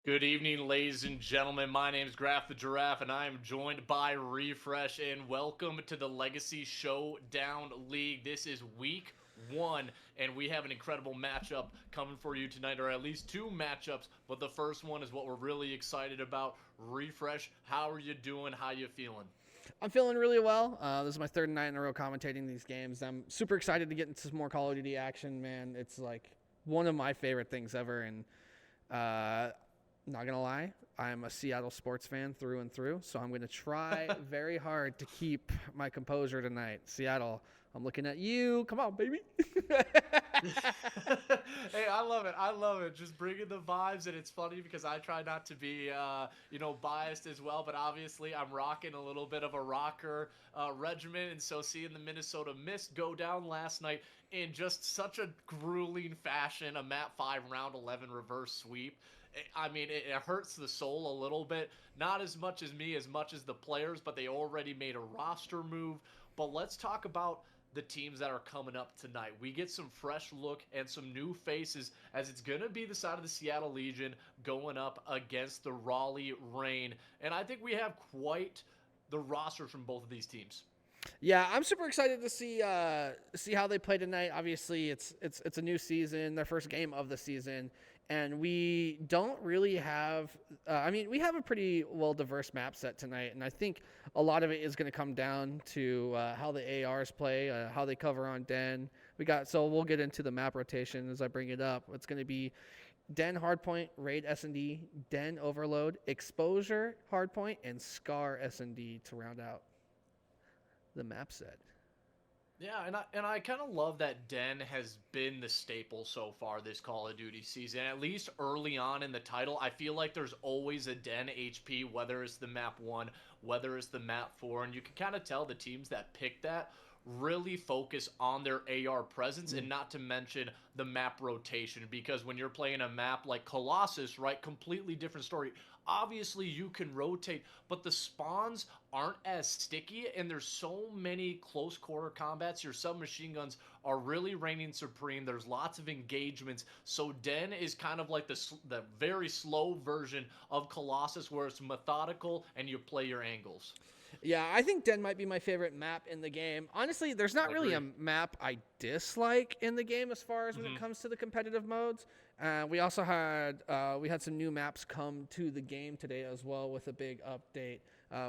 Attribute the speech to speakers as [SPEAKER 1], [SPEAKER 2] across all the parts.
[SPEAKER 1] Good evening, ladies and gentlemen. My name is Graf the Giraffe, and I am joined by Refresh. And welcome to the Legacy Showdown League. This is week one, and we have an incredible matchup coming for you tonight, or at least two matchups. But the first one is what we're really excited about. Refresh, how are you doing? How you feeling?
[SPEAKER 2] I'm feeling really well. This is my third night in a row commentating these games. I'm super excited to get into some more Call of Duty action, man. It's like one of my favorite things ever. And not going to lie, I'm a Seattle sports fan through and through. So I'm going to try very hard to keep my composure tonight. Seattle, I'm looking at you. Come on, baby.
[SPEAKER 1] Hey, I love it. I love it. Just bringing the vibes, and it's funny because I try not to be, biased as well. But obviously, I'm rocking a little bit of a rocker regimen, and so seeing the Minnesota Mist go down last night in just such a grueling fashion, a Map 5 round 11 reverse sweep. I mean, it hurts the soul a little bit. Not as much as me, as much as the players, but they already made a roster move. But let's talk about the teams that are coming up tonight. We get some fresh look and some new faces as it's going to be the side of the Seattle Legion going up against the Raleigh Reign. And I think we have quite the roster from both of these teams.
[SPEAKER 2] Yeah, I'm super excited to see how they play tonight. Obviously, it's a new season, their first game of the season, and we don't really have. We have a pretty well diverse map set tonight, and I think a lot of it is going to come down to how the ARs play, how they cover on Den. We'll get into the map rotation as I bring it up. It's going to be Den Hardpoint, Raid S&D, Den Overload, Exposure Hardpoint, and Scar S&D to round out the map set.
[SPEAKER 1] Yeah, and I kind of love that Den has been the staple so far this Call of Duty season. At least early on in the title, I feel like there's always a Den HP, whether it's the map 1, whether it's the map 4, and you can kind of tell the teams that pick that really focus on their AR presence, and not to mention the map rotation, because when you're playing a map like Colossus, right, completely different story. Obviously you can rotate, but the spawns aren't as sticky, and there's so many close quarter combats. Your submachine guns are really reigning supreme. There's lots of engagements, so Den is kind of like the very slow version of Colossus, where it's methodical and you play your angles.
[SPEAKER 2] Yeah, I think Den might be my favorite map in the game. Honestly, there's not
[SPEAKER 1] I
[SPEAKER 2] really a
[SPEAKER 1] agree.
[SPEAKER 2] map I dislike in the game as far as when it
[SPEAKER 1] Hmm.
[SPEAKER 2] comes to the competitive modes. We also had some new maps come to the game today as well with a big update.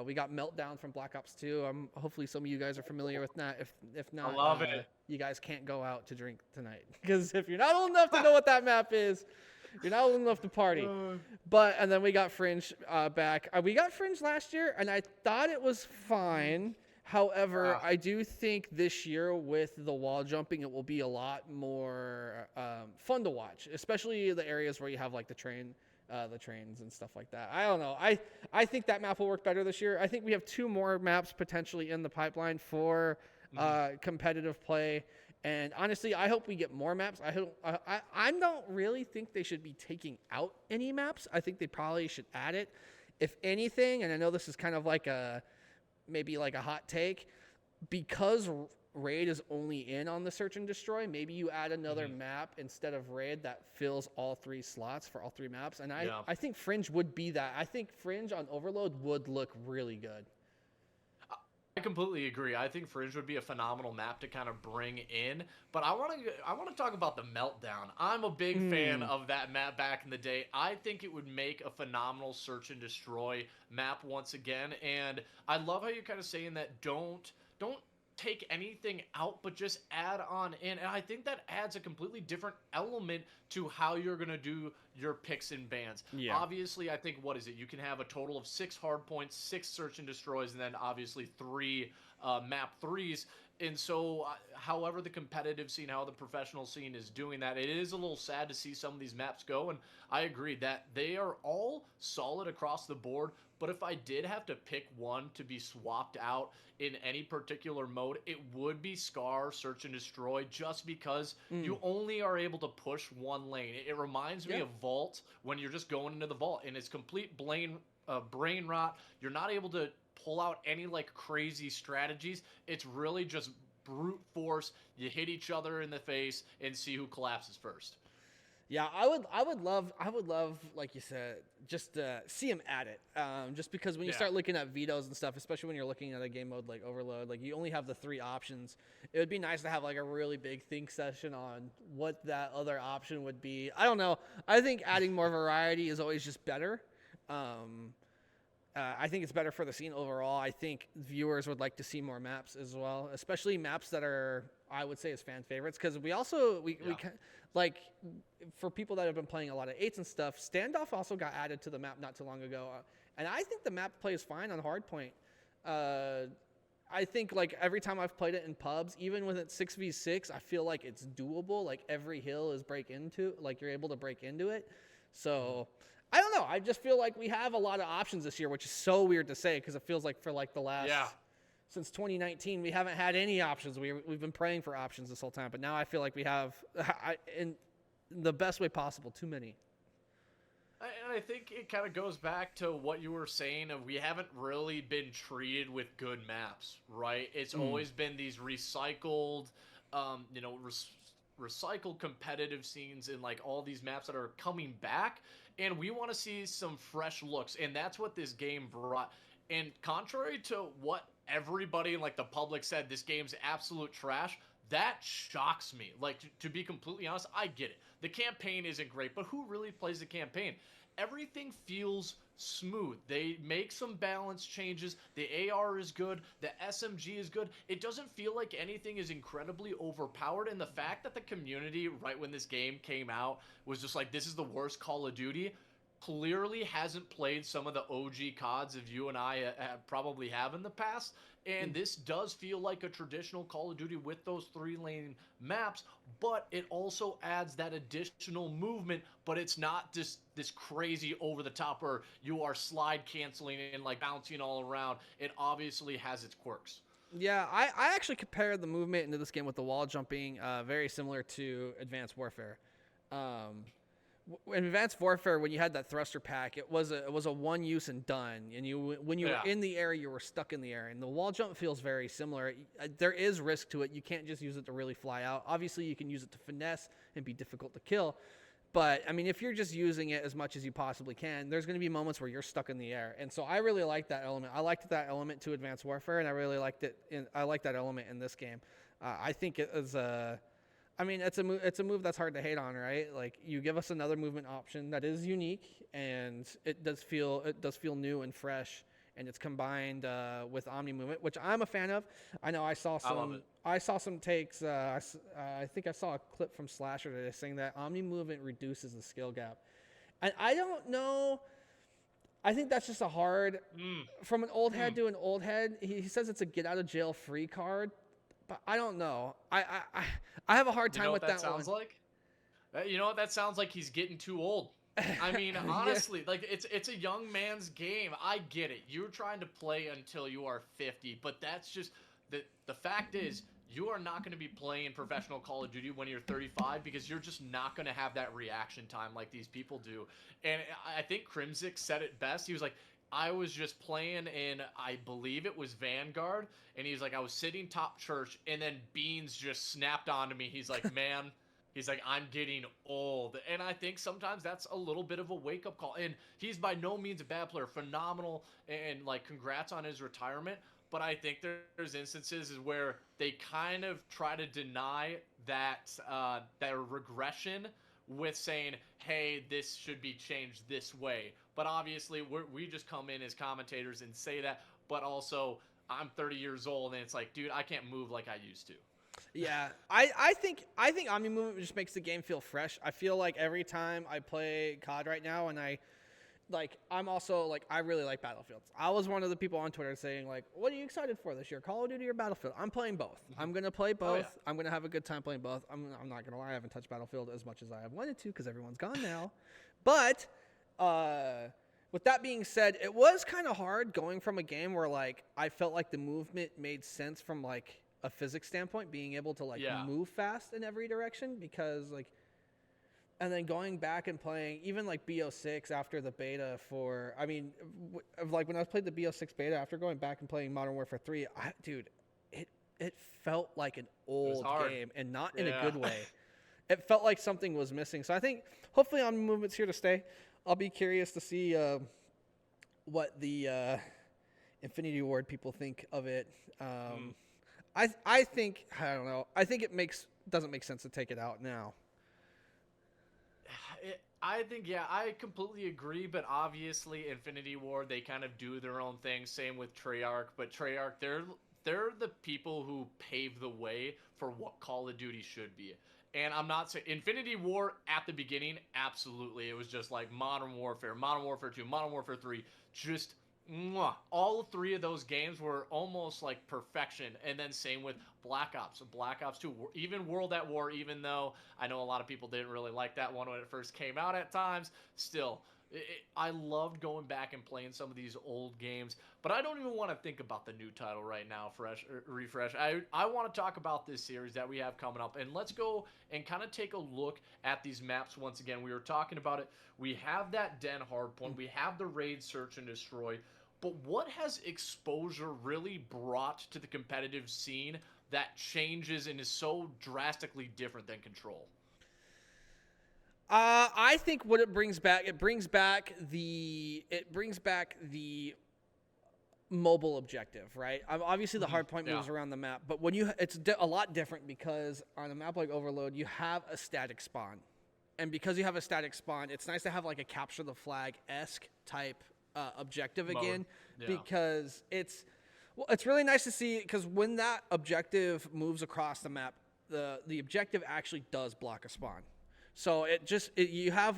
[SPEAKER 2] We got Meltdown from Black Ops 2. Hopefully some of you guys are familiar with that. If
[SPEAKER 1] I
[SPEAKER 2] not,
[SPEAKER 1] love it.
[SPEAKER 2] you guys can't go out to drink tonight because if you're not old enough to know what that map is, you're not old enough to party. And then we got Fringe back. We got Fringe last year, and I thought it was fine. However,
[SPEAKER 1] Ah,
[SPEAKER 2] I do think this year with the wall jumping, it will be a lot more fun to watch, especially the areas where you have like the trains and stuff like that. I don't know. I think that map will work better this year. I think we have two more maps potentially in the pipeline for
[SPEAKER 1] mhm.
[SPEAKER 2] competitive play. And honestly, I hope we get more maps. I don't really think they should be taking out any maps. I think they probably should add it. If anything, and I know this is kind of like maybe like a hot take, because Raid is only in on the search and destroy, maybe you add another
[SPEAKER 1] Mhm.
[SPEAKER 2] map instead of Raid that fills all three slots for all three maps. And
[SPEAKER 1] Yeah.
[SPEAKER 2] I think Fringe would be that. I think Fringe on Overload would look really good.
[SPEAKER 1] I completely agree. I think Fringe would be a phenomenal map to kind of bring in, but I want to talk about the Meltdown. I'm a big fan
[SPEAKER 2] Mm.
[SPEAKER 1] of that map back in the day. I think it would make a phenomenal search and destroy map once again, and I love how you're kind of saying that don't take anything out, but just add on in. And I think that adds a completely different element to how you're going to do your picks and bans.
[SPEAKER 2] Yeah.
[SPEAKER 1] Obviously, I think, what is it? You can have a total of 6 hard points, 6 search and destroys, and then obviously 3 map threes. And so, however, the competitive scene, how the professional scene is doing that, it is a little sad to see some of these maps go. And I agree that they are all solid across the board. But if I did have to pick one to be swapped out in any particular mode, it would be Scar, Search and Destroy, just because
[SPEAKER 2] Mm.
[SPEAKER 1] you only are able to push one lane. It reminds me
[SPEAKER 2] Yeah.
[SPEAKER 1] of Vault when you're just going into the Vault, and it's complete brain rot. You're not able to pull out any like crazy strategies. It's really just brute force. You hit each other in the face and see who collapses first.
[SPEAKER 2] Yeah, I would love, like you said, just see him at it. Just because when you
[SPEAKER 1] Yeah.
[SPEAKER 2] start looking at vetoes and stuff, especially when you're looking at a game mode like Overload, like you only have the 3 options. It would be nice to have like a really big think session on what that other option would be. I don't know. I think adding more variety is always just better. Um, I think it's better for the scene overall. I think viewers would like to see more maps as well, especially maps that are, I would say, as fan favorites. Because we like, for people that have been playing a lot of 8s and stuff, Standoff also got added to the map not too long ago, and I think the map plays fine on hardpoint. I think like every time I've played it in pubs, even with it 6v6, I feel like it's doable. Like every hill is you're able to break into it. So I don't know. I just feel like we have a lot of options this year, which is so weird to say because it feels like for like the last since 2019 we haven't had any options. We've been praying for options this whole time, but now I feel like we have, in the best way possible, too many.
[SPEAKER 1] And I think it kind of goes back to what you were saying of we haven't really been treated with good maps, right? It's always been these recycled, recycled competitive scenes and like all these maps that are coming back, and we want to see some fresh looks, and that's what this game brought. And contrary to what everybody in like the public said, this game's absolute trash. That shocks me. Like, to be completely honest, I get it. The campaign isn't great, but who really plays the campaign? Everything feels smooth. They make some balance changes. The AR is good. The SMG is good. It doesn't feel like anything is incredibly overpowered. And the fact that the community, right when this game came out, was just like, this is the worst Call of Duty, clearly hasn't played some of the OG CODs of you and I probably have in the past. And this does feel like a traditional Call of Duty with those 3-lane maps, but it also adds that additional movement, but it's not this crazy over the top where you are slide canceling and like bouncing all around. It obviously has its quirks.
[SPEAKER 2] Yeah, I actually compared the movement into this game with the wall jumping, very similar to Advanced Warfare. In Advanced Warfare, when you had that thruster pack, it was a one use and done. And when you were in the air, you were stuck in the air. And the wall jump feels very similar. There is risk to it. You can't just use it to really fly out. Obviously, you can use it to finesse and be difficult to kill. But I mean, if you're just using it as much as you possibly can, there's going to be moments where you're stuck in the air. And so I really like that element. I liked that element to Advanced Warfare, and I really liked it. I like that element in this game. I think it is I mean, it's a move that's hard to hate on, right? Like, you give us another movement option that is unique, and it does feel new and fresh, and it's combined with Omni movement, which I'm a fan of. I know I saw some takes. I think I saw a clip from Slasher today saying that Omni movement reduces the skill gap, and I don't know. I think that's just a hard from an old head to an old head. He says it's a get out of jail free card. But I don't know. I have a hard time with that
[SPEAKER 1] sounds
[SPEAKER 2] one.
[SPEAKER 1] Like? You know what that sounds like? He's getting too old. I mean, honestly, like it's a young man's game. I get it. You're trying to play until you are 50, but that's just the fact is you are not going to be playing professional Call of Duty when you're 35 because you're just not going to have that reaction time like these people do. And I think Crimsic said it best. He was like, I was just playing in, I believe it was Vanguard, and he's like, I was sitting top church, and then Beans just snapped onto me. He's like, man, he's like, I'm getting old. And I think sometimes that's a little bit of a wake-up call. And he's by no means a bad player, phenomenal, and like, congrats on his retirement. But I think there's instances where they kind of try to deny that regression with saying, hey, this should be changed this way. But obviously, we just come in as commentators and say that. But also, I'm 30 years old, and it's like, dude, I can't move like I used to.
[SPEAKER 2] Yeah, I think Omni movement just makes the game feel fresh. I feel like every time I play COD right now, and I'm also like, I really like Battlefields. I was one of the people on Twitter saying like, what are you excited for this year, Call of Duty or Battlefield? I'm playing both. I'm gonna play both. Oh, yeah. I'm gonna have a good time playing both. I'm not gonna lie, I haven't touched Battlefield as much as I have wanted to because everyone's gone now. But with that being said, it was kind of hard going from a game where like I felt like the movement made sense from like a physics standpoint, being able to like move fast in every direction, because like, and then going back and playing even like BO6 after the beta for, I mean, like when I played the BO6 beta after going back and playing Modern Warfare 3, dude, it felt like an old game, and not in a good way. it felt like something was missing. So I think hopefully on movement's here to stay. I'll be curious to see what the Infinity Ward people think of it. I think I don't know. I think doesn't make sense to take it out now.
[SPEAKER 1] I think, yeah, I completely agree, but obviously Infinity Ward, they kind of do their own thing. Same with Treyarch, but Treyarch, they're the people who pave the way for what Call of Duty should be. And I'm not saying Infinity War at the beginning, absolutely. It was just like Modern Warfare, Modern Warfare 2, Modern Warfare 3, just mwah. All three of those games were almost like perfection. And then same with Black Ops, Black Ops 2, even World at War, even though I know a lot of people didn't really like that one when it first came out at times, still, I loved going back and playing some of these old games, but I don't even want to think about the new title right now, refresh. I want to talk about this series that we have coming up, and let's go and kind of take a look at these maps once again. We were talking about it. We have that Den hardpoint. We have the raid, search, and destroy. But what has exposure really brought to the competitive scene that changes and is so drastically different than Control?
[SPEAKER 2] I think what it brings back the mobile objective, right? Obviously, the hardpoint moves around the map, but when it's a lot different because on a map like Overload, you have a static spawn, and because you have a static spawn, it's nice to have like a capture the flag-esque type objective again, because it's really nice to see, because when that objective moves across the map, the objective actually does block a spawn. So you have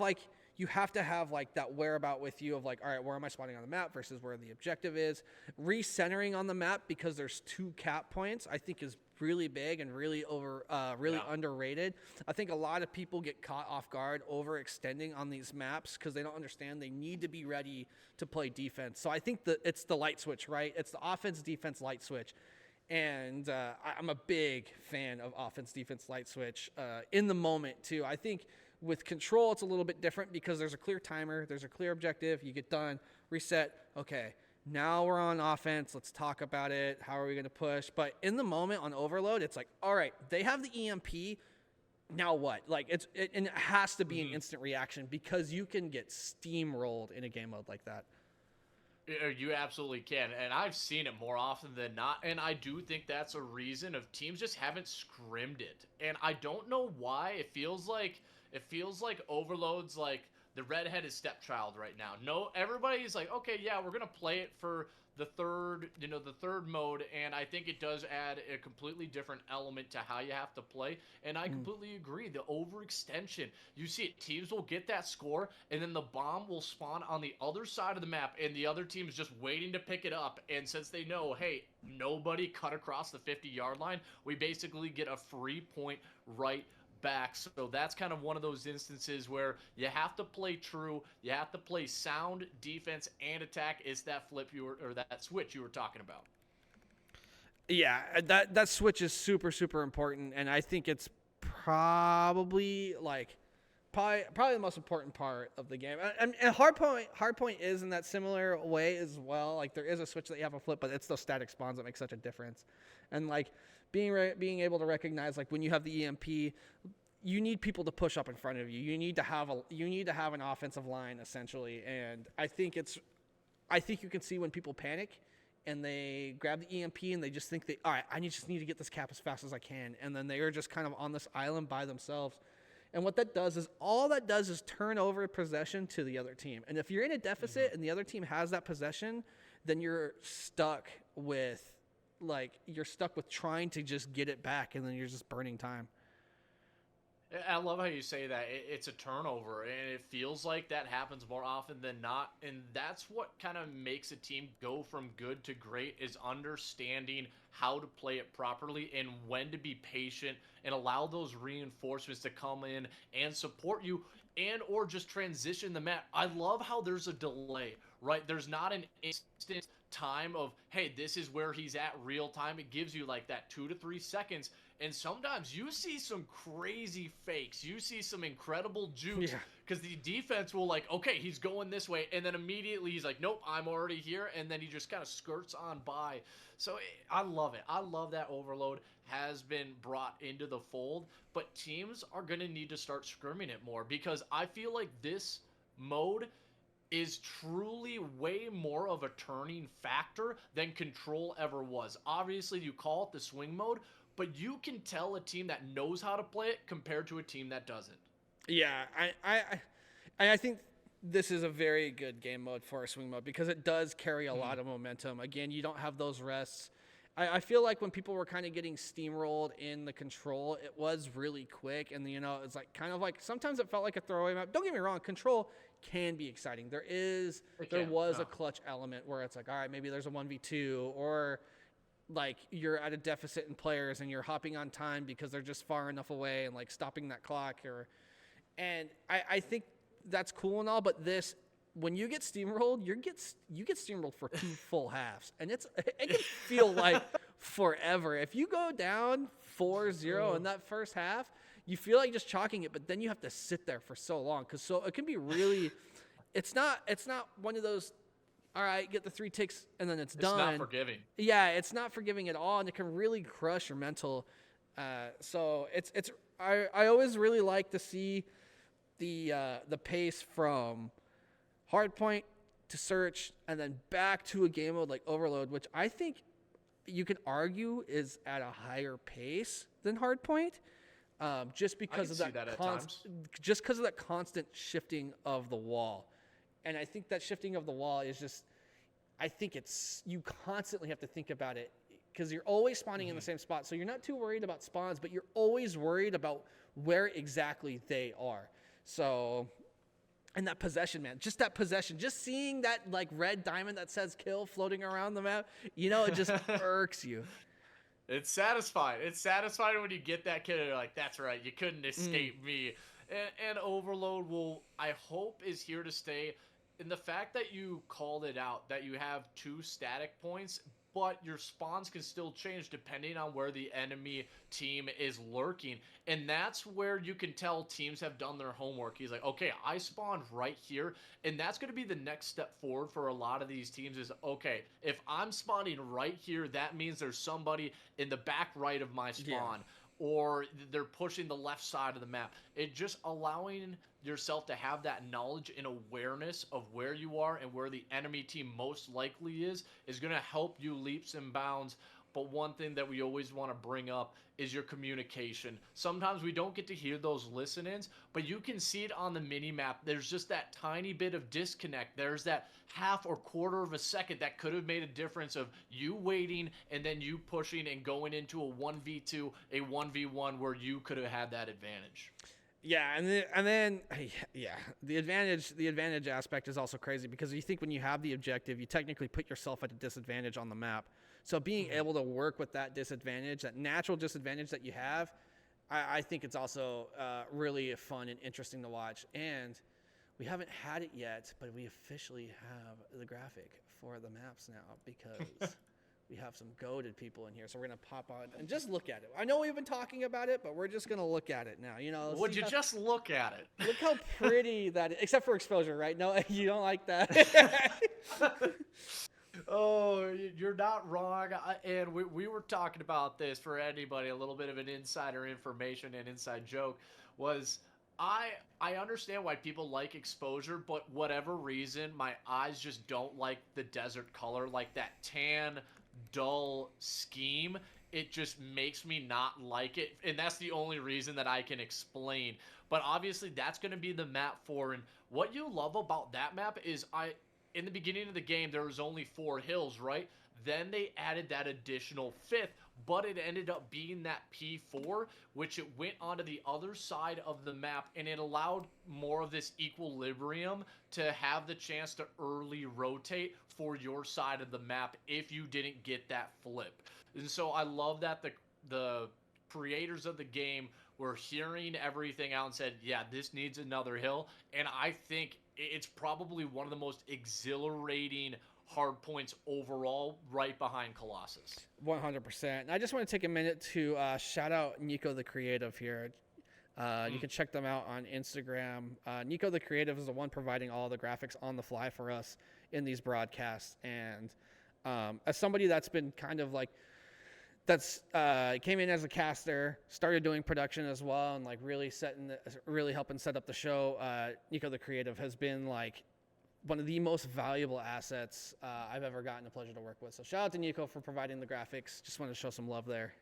[SPEAKER 2] to have like that whereabout with you of like, all right, where am I spawning on the map versus where the objective is. Recentering on the map because there's 2 cap points, I think is really big and really underrated. I think a lot of people get caught off guard overextending on these maps because they don't understand they need to be ready to play defense. So I think that it's the light switch, right? It's the offense defense light switch. And I'm a big fan of offense defense light switch in the moment too. I think with Control it's a little bit different because there's a clear timer, there's a clear objective, you get done, reset, okay, now we're on offense, let's talk about it, how are we going to push? But in the moment on Overload, it's like, all right, they have the EMP, now what? Like it has to be an instant reaction because you can get steamrolled in a game mode like that.
[SPEAKER 1] You absolutely can, and I've seen it more often than not, and I do think that's a reason of teams just haven't scrimmed it, and I don't know why. It feels like Overload's like the redheaded stepchild right now. No, everybody's like, okay, yeah, we're gonna play it for the third mode, and I think it does add a completely different element to how you have to play, and I completely agree. The overextension, you see it, teams will get that score, and then the bomb will spawn on the other side of the map, and the other team is just waiting to pick it up, and since they know, hey, nobody cut across the 50-yard line, we basically get a free point right back. So that's kind of one of those instances where you have to play true, you have to play sound defense and attack. It's that that switch you were talking about.
[SPEAKER 2] Yeah, that switch is super important, and I think it's probably the most important part of the game. And hardpoint is in that similar way as well. Like there is a switch that you have to flip, but it's those static spawns that make such a difference. And like being able to recognize, like when you have the EMP, you need people to push up in front of you. You need to have an offensive line essentially. And I think you can see when people panic and they grab the EMP and they just think all right, I just need to get this cap as fast as I can. And then they are just kind of on this island by themselves. And what that does is turn over possession to the other team. And if you're in a deficit and the other team has that possession, then you're stuck with trying to just get it back, and then you're just burning time.
[SPEAKER 1] I love how you say that. It's a turnover, and it feels like that happens more often than not. And that's what kind of makes a team go from good to great, is understanding how to play it properly and when to be patient and allow those reinforcements to come in and support you and or just transition the map. I love how there's a delay, right? There's not an instant time of, hey, this is where he's at real time. It gives you like that 2 to 3 seconds. And sometimes you see some crazy fakes. You see some incredible jukes because the defense will like, okay, he's going this way. And then immediately he's like, nope, I'm already here. And then he just kind of skirts on by. So I love it. I love that overload has been brought into the fold. But teams are going to need to start scrimming it more because I feel like this mode is truly way more of a turning factor than control ever was. Obviously, you call it the swing mode, but you can tell a team that knows how to play it compared to a team that doesn't.
[SPEAKER 2] Yeah, I think this is a very good game mode for a swing mode because it does carry a lot of momentum. Again, you don't have those rests. I feel like when people were kind of getting steamrolled in the control, it was really quick, and it's like kind of like sometimes it felt like a throwaway map. Don't get me wrong, control can be exciting. There was a clutch element where it's like, all right, maybe there's a 1v2 or like you're at a deficit in players and you're hopping on time because they're just far enough away and like stopping that clock and I think that's cool and all, but when you get steamrolled, you get steamrolled for 2 full halves, and it can feel like forever. If you go down 4-0 in that first half, you feel like just chalking it, but then you have to sit there for so long so it can be really. It's not one of those. All right, get the 3 ticks and then it's done.
[SPEAKER 1] It's not forgiving.
[SPEAKER 2] Yeah, it's not forgiving at all, and it can really crush your mental. So I always really like to see the pace from hardpoint to search and then back to a game mode like overload, which I think you could argue is at a higher pace than hardpoint, just because of that constant shifting of the wall. And I think that shifting of the wall is just, you constantly have to think about it because you're always spawning in the same spot. So you're not too worried about spawns, but you're always worried about where exactly they are. So, and that possession, man, just seeing that like red diamond that says kill floating around the map, it just irks you.
[SPEAKER 1] It's satisfying. It's satisfying when you get that kill. You're like, that's right. You couldn't escape me. And Overload I hope, is here to stay. And the fact that you called it out, that you have 2 static points, but your spawns can still change depending on where the enemy team is lurking. And that's where you can tell teams have done their homework. He's like, okay, I spawned right here. And that's going to be the next step forward for a lot of these teams is, okay, if I'm spawning right here, that means there's somebody in the back right of my spawn. Yeah. Or they're pushing the left side of the map. It just allowing yourself to have that knowledge and awareness of where you are and where the enemy team most likely is going to help you leaps and bounds. But one thing that we always want to bring up is your communication. Sometimes we don't get to hear those listen-ins, but you can see it on the mini-map. There's just that tiny bit of disconnect. There's that half or quarter of a second that could have made a difference of you waiting and then you pushing and going into a 1v2, a 1v1 where you could have had that advantage.
[SPEAKER 2] Yeah, and then the advantage aspect is also crazy because you think when you have the objective, you technically put yourself at a disadvantage on the map. So being able to work with that disadvantage, that natural disadvantage that you have, I think it's also really fun and interesting to watch. And we haven't had it yet, but we officially have the graphic for the maps now because we have some goated people in here. So we're going to pop on and just look at it. I know we've been talking about it, but we're just going to look at it now.
[SPEAKER 1] Would you just look at it?
[SPEAKER 2] Look how pretty that is, except for exposure, right? No, you don't like that.
[SPEAKER 1] Oh, you're not wrong. And we were talking about this for anybody, a little bit of an insider information and inside joke was I understand why people like exposure, but whatever reason, my eyes just don't like the desert color, like that tan, dull scheme. It just makes me not like it. And that's the only reason that I can explain. But obviously that's going to be the map for, and what you love about that map is in the beginning of the game, there was only 4 hills, right? Then they added that additional 5th, but it ended up being that P4, which it went onto the other side of the map, and it allowed more of this equilibrium to have the chance to early rotate for your side of the map if you didn't get that flip. And so I love that the creators of the game were hearing everything out and said, yeah, this needs another hill. And I think it's probably one of the most exhilarating hard points overall, right behind Colossus.
[SPEAKER 2] 100%. And I just want to take a minute to shout out Nico the Creative here. You can check them out on Instagram. Nico the Creative is the one providing all the graphics on the fly for us in these broadcasts. And as somebody that's been kind of like, came in as a caster, started doing production as well, and like really helping set up the show. Nico the Creative has been like one of the most valuable assets I've ever gotten the pleasure to work with. So shout out to Nico for providing the graphics. Just wanted to show some love there.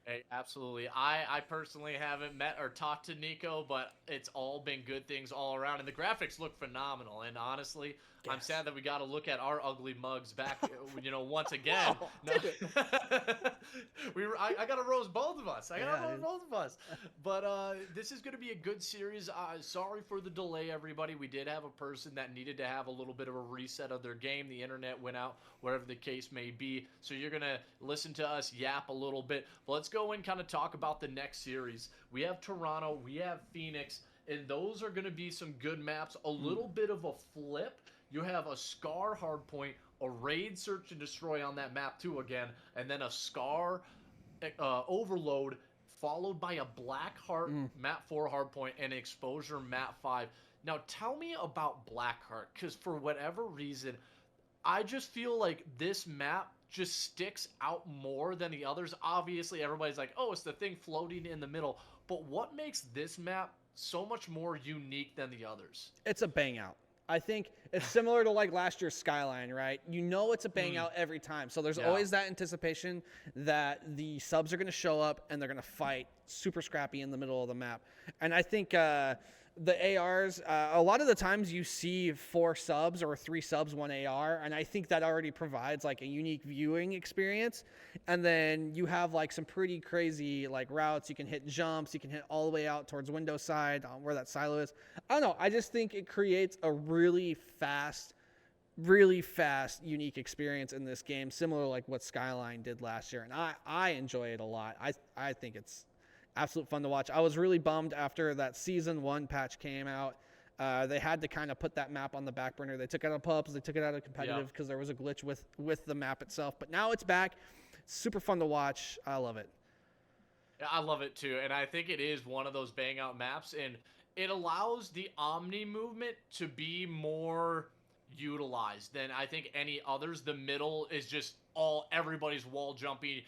[SPEAKER 1] Hey, absolutely. I personally haven't met or talked to Nico, but it's all been good things all around, and the graphics look phenomenal. And honestly, yes. I'm sad that we got to look at our ugly mugs back, once again.
[SPEAKER 2] Whoa,
[SPEAKER 1] no. I got to roast both of us. But this is going to be a good series. Sorry for the delay, everybody. We did have a person that needed to have a little bit of a reset of their game. The internet went out, whatever the case may be. So you're going to listen to us yap a little bit. But let's go and kind of talk about the next series. We have Toronto, we have Phoenix, and those are going to be some good maps. A little bit of a flip. You have a Scar hardpoint, a Raid Search and Destroy on that map too again, and then a Scar Overload followed by a Blackheart map 4 hardpoint and Exposure map 5. Now tell me about Blackheart, because for whatever reason, I just feel like this map just sticks out more than the others. Obviously, everybody's like, oh, it's the thing floating in the middle. But what makes this map so much more unique than the others?
[SPEAKER 2] It's a bang out. I think it's similar to like last year's Skyline, right? You know it's a bang out every time. So there's always that anticipation that the subs are going to show up and they're going to fight super scrappy in the middle of the map. And I think the ARs, a lot of the times you see 4 subs or 3 subs, 1 AR, and I think that already provides like a unique viewing experience. And then you have like some pretty crazy like routes. You can hit jumps, you can hit all the way out towards window side where that silo is. I don't know. I just think it creates a really fast, unique experience in this game, similar to like what Skyline did last year. And I enjoy it a lot. I think it's absolute fun to watch. I was really bummed after that season 1 patch came out. They had to kind of put that map on the back burner. They took it out of pubs. They took it out of competitive because there was a glitch with the map itself. But now it's back. Super fun to watch. I love it.
[SPEAKER 1] Yeah, I love it too. And I think it is one of those bang out maps. And it allows the Omni movement to be more utilized than I think any others. The middle is just everybody's wall jumping,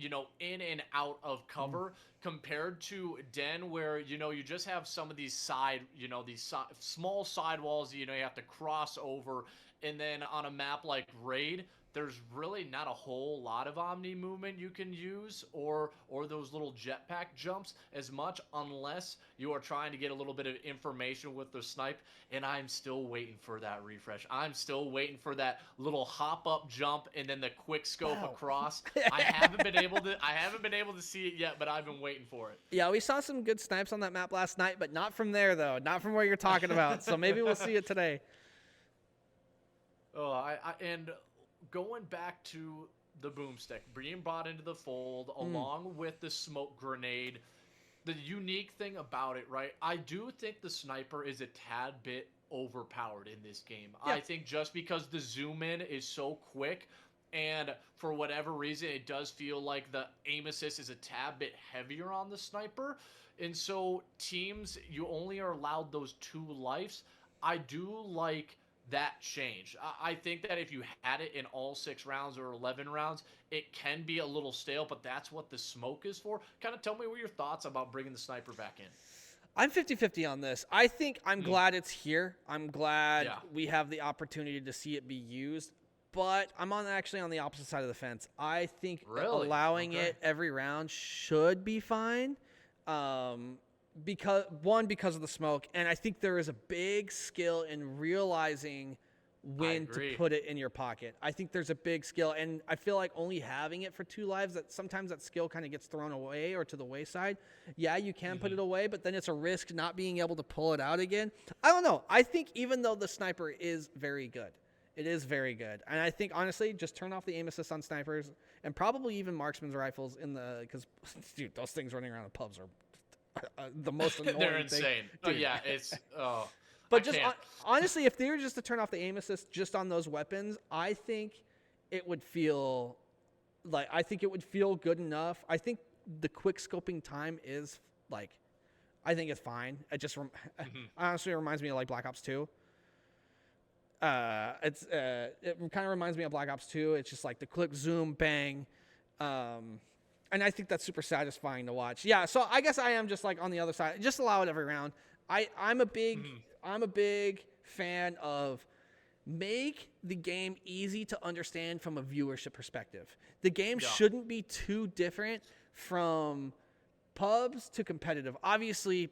[SPEAKER 1] in and out of cover, compared to Den, where, you just have some of these small sidewalls, you have to cross over. And then on a map like Raid, there's really not a whole lot of Omni movement you can use or those little jetpack jumps as much, unless you are trying to get a little bit of information with the snipe. And I'm still waiting for that refresh. I'm still waiting for that little hop up jump and then the quick scope across. I haven't been able to see it yet, but I've been waiting for it.
[SPEAKER 2] Yeah, we saw some good snipes on that map last night, but not from there though. Not from where you're talking about. So maybe we'll see it today.
[SPEAKER 1] And going back to the boomstick being brought into the fold along with the smoke grenade, the unique thing about it, right? I do think the sniper is a tad bit overpowered in this game. Yeah. I think just because the zoom in is so quick, and for whatever reason, it does feel like the aim assist is a tad bit heavier on the sniper. And so teams, you only are allowed those 2 lives. I do like that change. I think that if you had it in all 6 rounds or 11 rounds, it can be a little stale, but that's what the smoke is for. Kind of tell me what your thoughts about bringing the sniper back in.
[SPEAKER 2] I'm 50-50 on this. I think I'm glad it's here. I'm glad we have the opportunity to see it be used, but I'm actually on the opposite side of the fence. I think allowing it every round should be fine. Because of the smoke, and I think there is a big skill in realizing when to put it in your pocket. I think there's a big skill, and I feel like only having it for 2 lives, that sometimes that skill kind of gets thrown away or to the wayside. Yeah, you can put it away, but then it's a risk not being able to pull it out again. I don't know. I think even though the sniper is very good, it is very good, and I think honestly, just turn off the aim assist on snipers and probably even marksman's rifles because dude, those things running around in pubs are the most annoying
[SPEAKER 1] They're insane.
[SPEAKER 2] Thing.
[SPEAKER 1] Oh yeah, it's
[SPEAKER 2] But just honestly, if they were just to turn off the aim assist just on those weapons, I think it would feel good enough. I think the quick scoping time is like, I think it's fine. It just honestly reminds me of like Black Ops 2. It kind of reminds me of Black Ops 2. It's just like the click, zoom, bang. And I think that's super satisfying to watch. Yeah, so I guess I am just like on the other side. Just allow it every round. I'm a big fan of make the game easy to understand from a viewership perspective. The game shouldn't be too different from pubs to competitive. Obviously,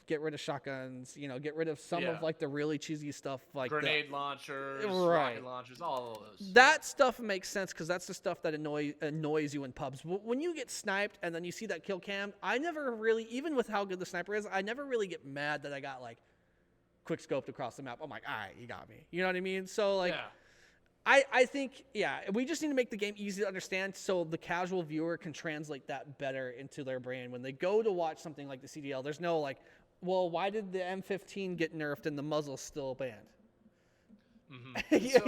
[SPEAKER 2] get rid of shotguns, get rid of some of like the really cheesy stuff like
[SPEAKER 1] grenade launchers, rocket launchers, all of those.
[SPEAKER 2] That stuff makes sense because that's the stuff that annoys you in pubs. When you get sniped and then you see that kill cam, I never really, even with how good the sniper is, I never really get mad that I got like quick scoped across the map. I'm like, all right, you got me. You know what I mean? So like, I think, we just need to make the game easy to understand so the casual viewer can translate that better into their brain. When they go to watch something like the CDL, there's no like, well, why did the M15 get nerfed and the muzzle's still banned?
[SPEAKER 1] So,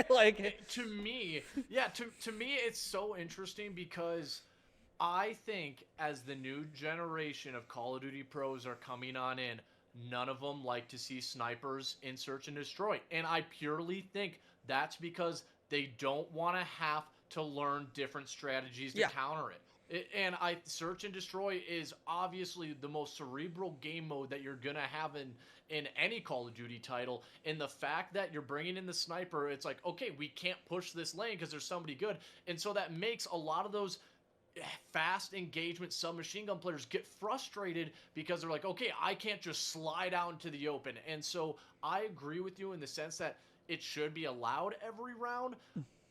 [SPEAKER 1] like to me, it's so interesting because I think as the new generation of Call of Duty pros are coming on in, none of them like to see snipers in search and destroy. And I purely think that's because they don't want to have to learn different strategies to counter it. And search and destroy is obviously the most cerebral game mode that you're gonna have in any Call of Duty title. And the fact that you're bringing in the sniper, it's like, okay, we can't push this lane because there's somebody good, and so that makes a lot of those fast engagement submachine gun players get frustrated because they're like, okay, I can't just slide out into the open. And so I agree with you in the sense that it should be allowed every round.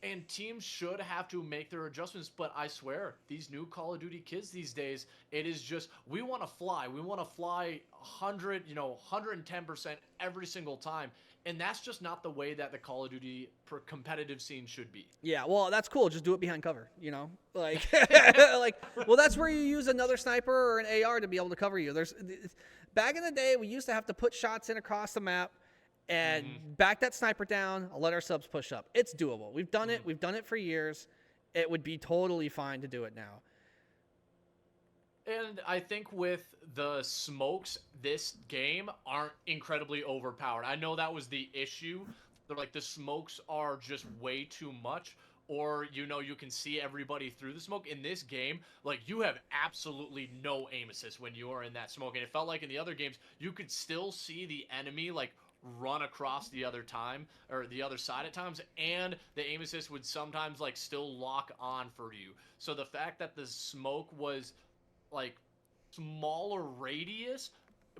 [SPEAKER 1] And teams should have to make their adjustments, but I swear, these new Call of Duty kids these days, it is just, we want to fly. We want to fly 110% every single time. And that's just not the way that the Call of Duty competitive scene should be.
[SPEAKER 2] Yeah, well, that's cool. Just do it behind cover, Like, well, that's where you use another sniper or an AR to be able to cover you. Back in the day, we used to have to put shots in across the map and back that sniper down, let our subs push up. It's doable. We've done it. We've done it for years. It would be totally fine to do it now.
[SPEAKER 1] And I think with the smokes, this game aren't incredibly overpowered. I know that was the issue. They're like, the smokes are just way too much. Or, you can see everybody through the smoke. In this game, like, you have absolutely no aim assist when you are in that smoke. And it felt like in the other games, you could still see the enemy, like, run across the other side at times, and the aim assist would sometimes like still lock on for you. So the fact that the smoke was like smaller radius,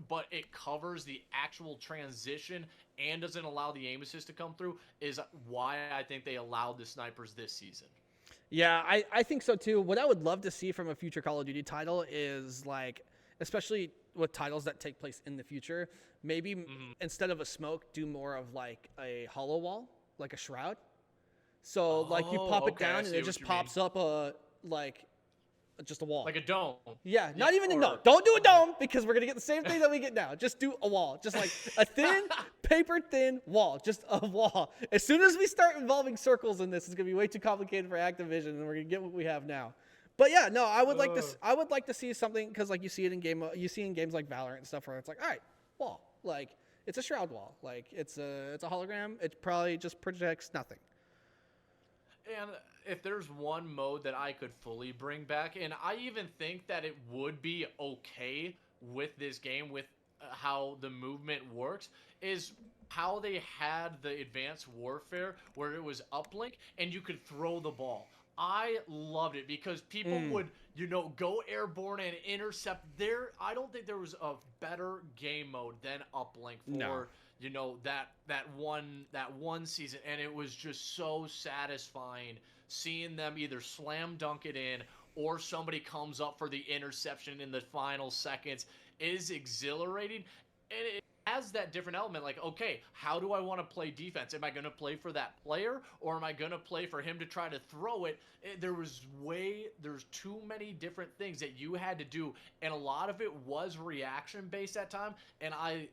[SPEAKER 1] but it covers the actual transition and doesn't allow the aim assist to come through is why I think they allowed the snipers this season.
[SPEAKER 2] Yeah, I think so too. What I would love to see from a future Call of Duty title is like, especially with titles that take place in the future, maybe instead of a smoke, do more of like a hollow wall, like a shroud. So like you pop it down and it just pops up just a wall.
[SPEAKER 1] Like a dome.
[SPEAKER 2] Yeah, not even a dome. Don't do a dome because we're going to get the same thing that we get now. Just do a wall. Just like a thin, paper thin wall. Just a wall. As soon as we start involving circles in this, it's going to be way too complicated for Activision and we're going to get what we have now. But yeah, no, I would like to see something because like you see in games like Valorant and stuff where it's like, all right, wall, like it's a shroud wall, like it's a hologram. It probably just projects nothing.
[SPEAKER 1] And if there's one mode that I could fully bring back, and I even think that it would be okay with this game with how the movement works, is how they had the advanced warfare where it was uplink and you could throw the ball. I loved it because people would, go airborne and intercept there. I don't think there was a better game mode than uplink for, that one season. And it was just so satisfying seeing them either slam dunk it in or somebody comes up for the interception in the final seconds. It is exhilarating. And it has that different element, like, okay, how do I want to play defense? Am I going to play for that player, or am I going to play for him to try to throw it? There's too many different things that you had to do, and a lot of it was reaction-based at time, and I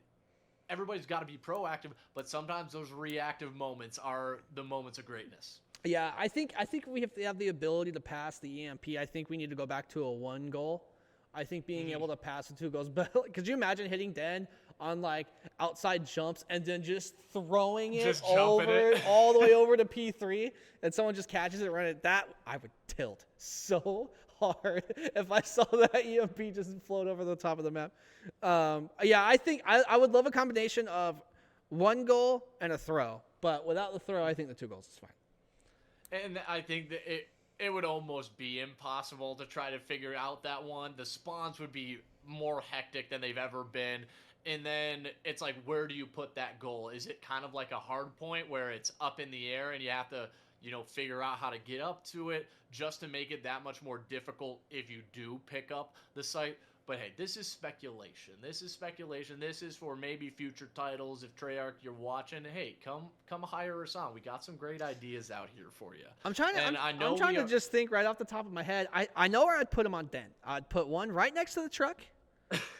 [SPEAKER 1] everybody's got to be proactive, but sometimes those reactive moments are the moments of greatness.
[SPEAKER 2] Yeah, I think we have to have the ability to pass the EMP. I think we need to go back to a 1 goal. I think being able to pass the 2 goals, but could you imagine hitting Den on like outside jumps and then just throwing it all the way over to P3 and someone just catches it, run it? That I would tilt so hard if I saw that EMP just float over the top of the map. Yeah, I think I would love a combination of 1 goal and a throw, but without the throw, I think the 2 goals is fine.
[SPEAKER 1] And I think that it would almost be impossible to try to figure out that one. The spawns would be more hectic than they've ever been. And then it's like, where do you put that goal? Is it kind of like a hard point where it's up in the air and you have to, figure out how to get up to it just to make it that much more difficult if you do pick up the site? But hey, this is speculation. This is for maybe future titles. If Treyarch, you're watching, hey, come hire us on. We got some great ideas out here for you.
[SPEAKER 2] I'm trying to just think right off the top of my head. I know where I'd put him on Den. I'd put one right next to the truck,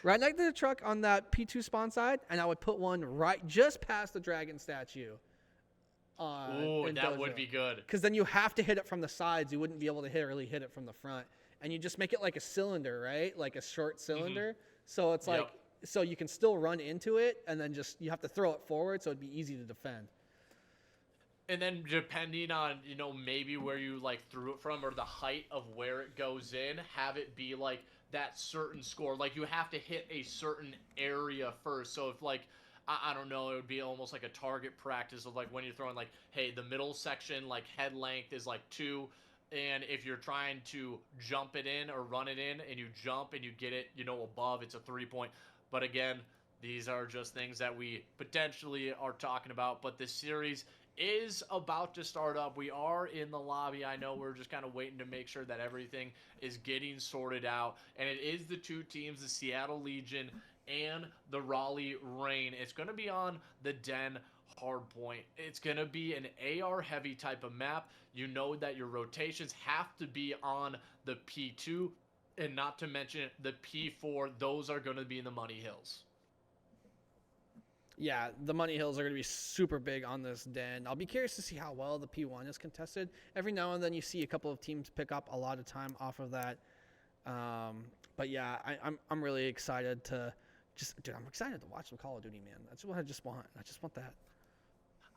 [SPEAKER 2] right next to the truck on that P2 spawn side, and I would put one right just past the dragon statue.
[SPEAKER 1] Ooh, that would be good.
[SPEAKER 2] Because then you have to hit it from the sides. You wouldn't be able to really hit it from the front. And you just make it like a cylinder, right? Like a short cylinder. So it's like, so you can still run into it, and then you have to throw it forward, so it'd be easy to defend.
[SPEAKER 1] And then depending on, maybe where you like threw it from or the height of where it goes in, have it be like that certain score. Like you have to hit a certain area first. So if like, I don't know, it would be almost like a target practice of like when you're throwing like, hey, the middle section, like head length is like 2. And if you're trying to jump it in or run it in and you jump and you get it, above, it's a 3-point. But again, these are just things that we potentially are talking about. But this series is about to start up. We are in the lobby. I know we're just kind of waiting to make sure that everything is getting sorted out. And it is the 2 teams, the Seattle Legion and the Raleigh Reign. It's going to be on the Den hardpoint. It's going to be an AR heavy type of map. You know that your rotations have to be on the P2 and not to mention the P4. Those are going to be in the Money Hills.
[SPEAKER 2] Yeah, the Money Hills are going to be super big on this Den. I'll be curious to see how well the P1 is contested. Every now and then you see a couple of teams pick up a lot of time off of that. But yeah, I'm really excited to I'm excited to watch some Call of Duty, man. That's what I just want. I just want that.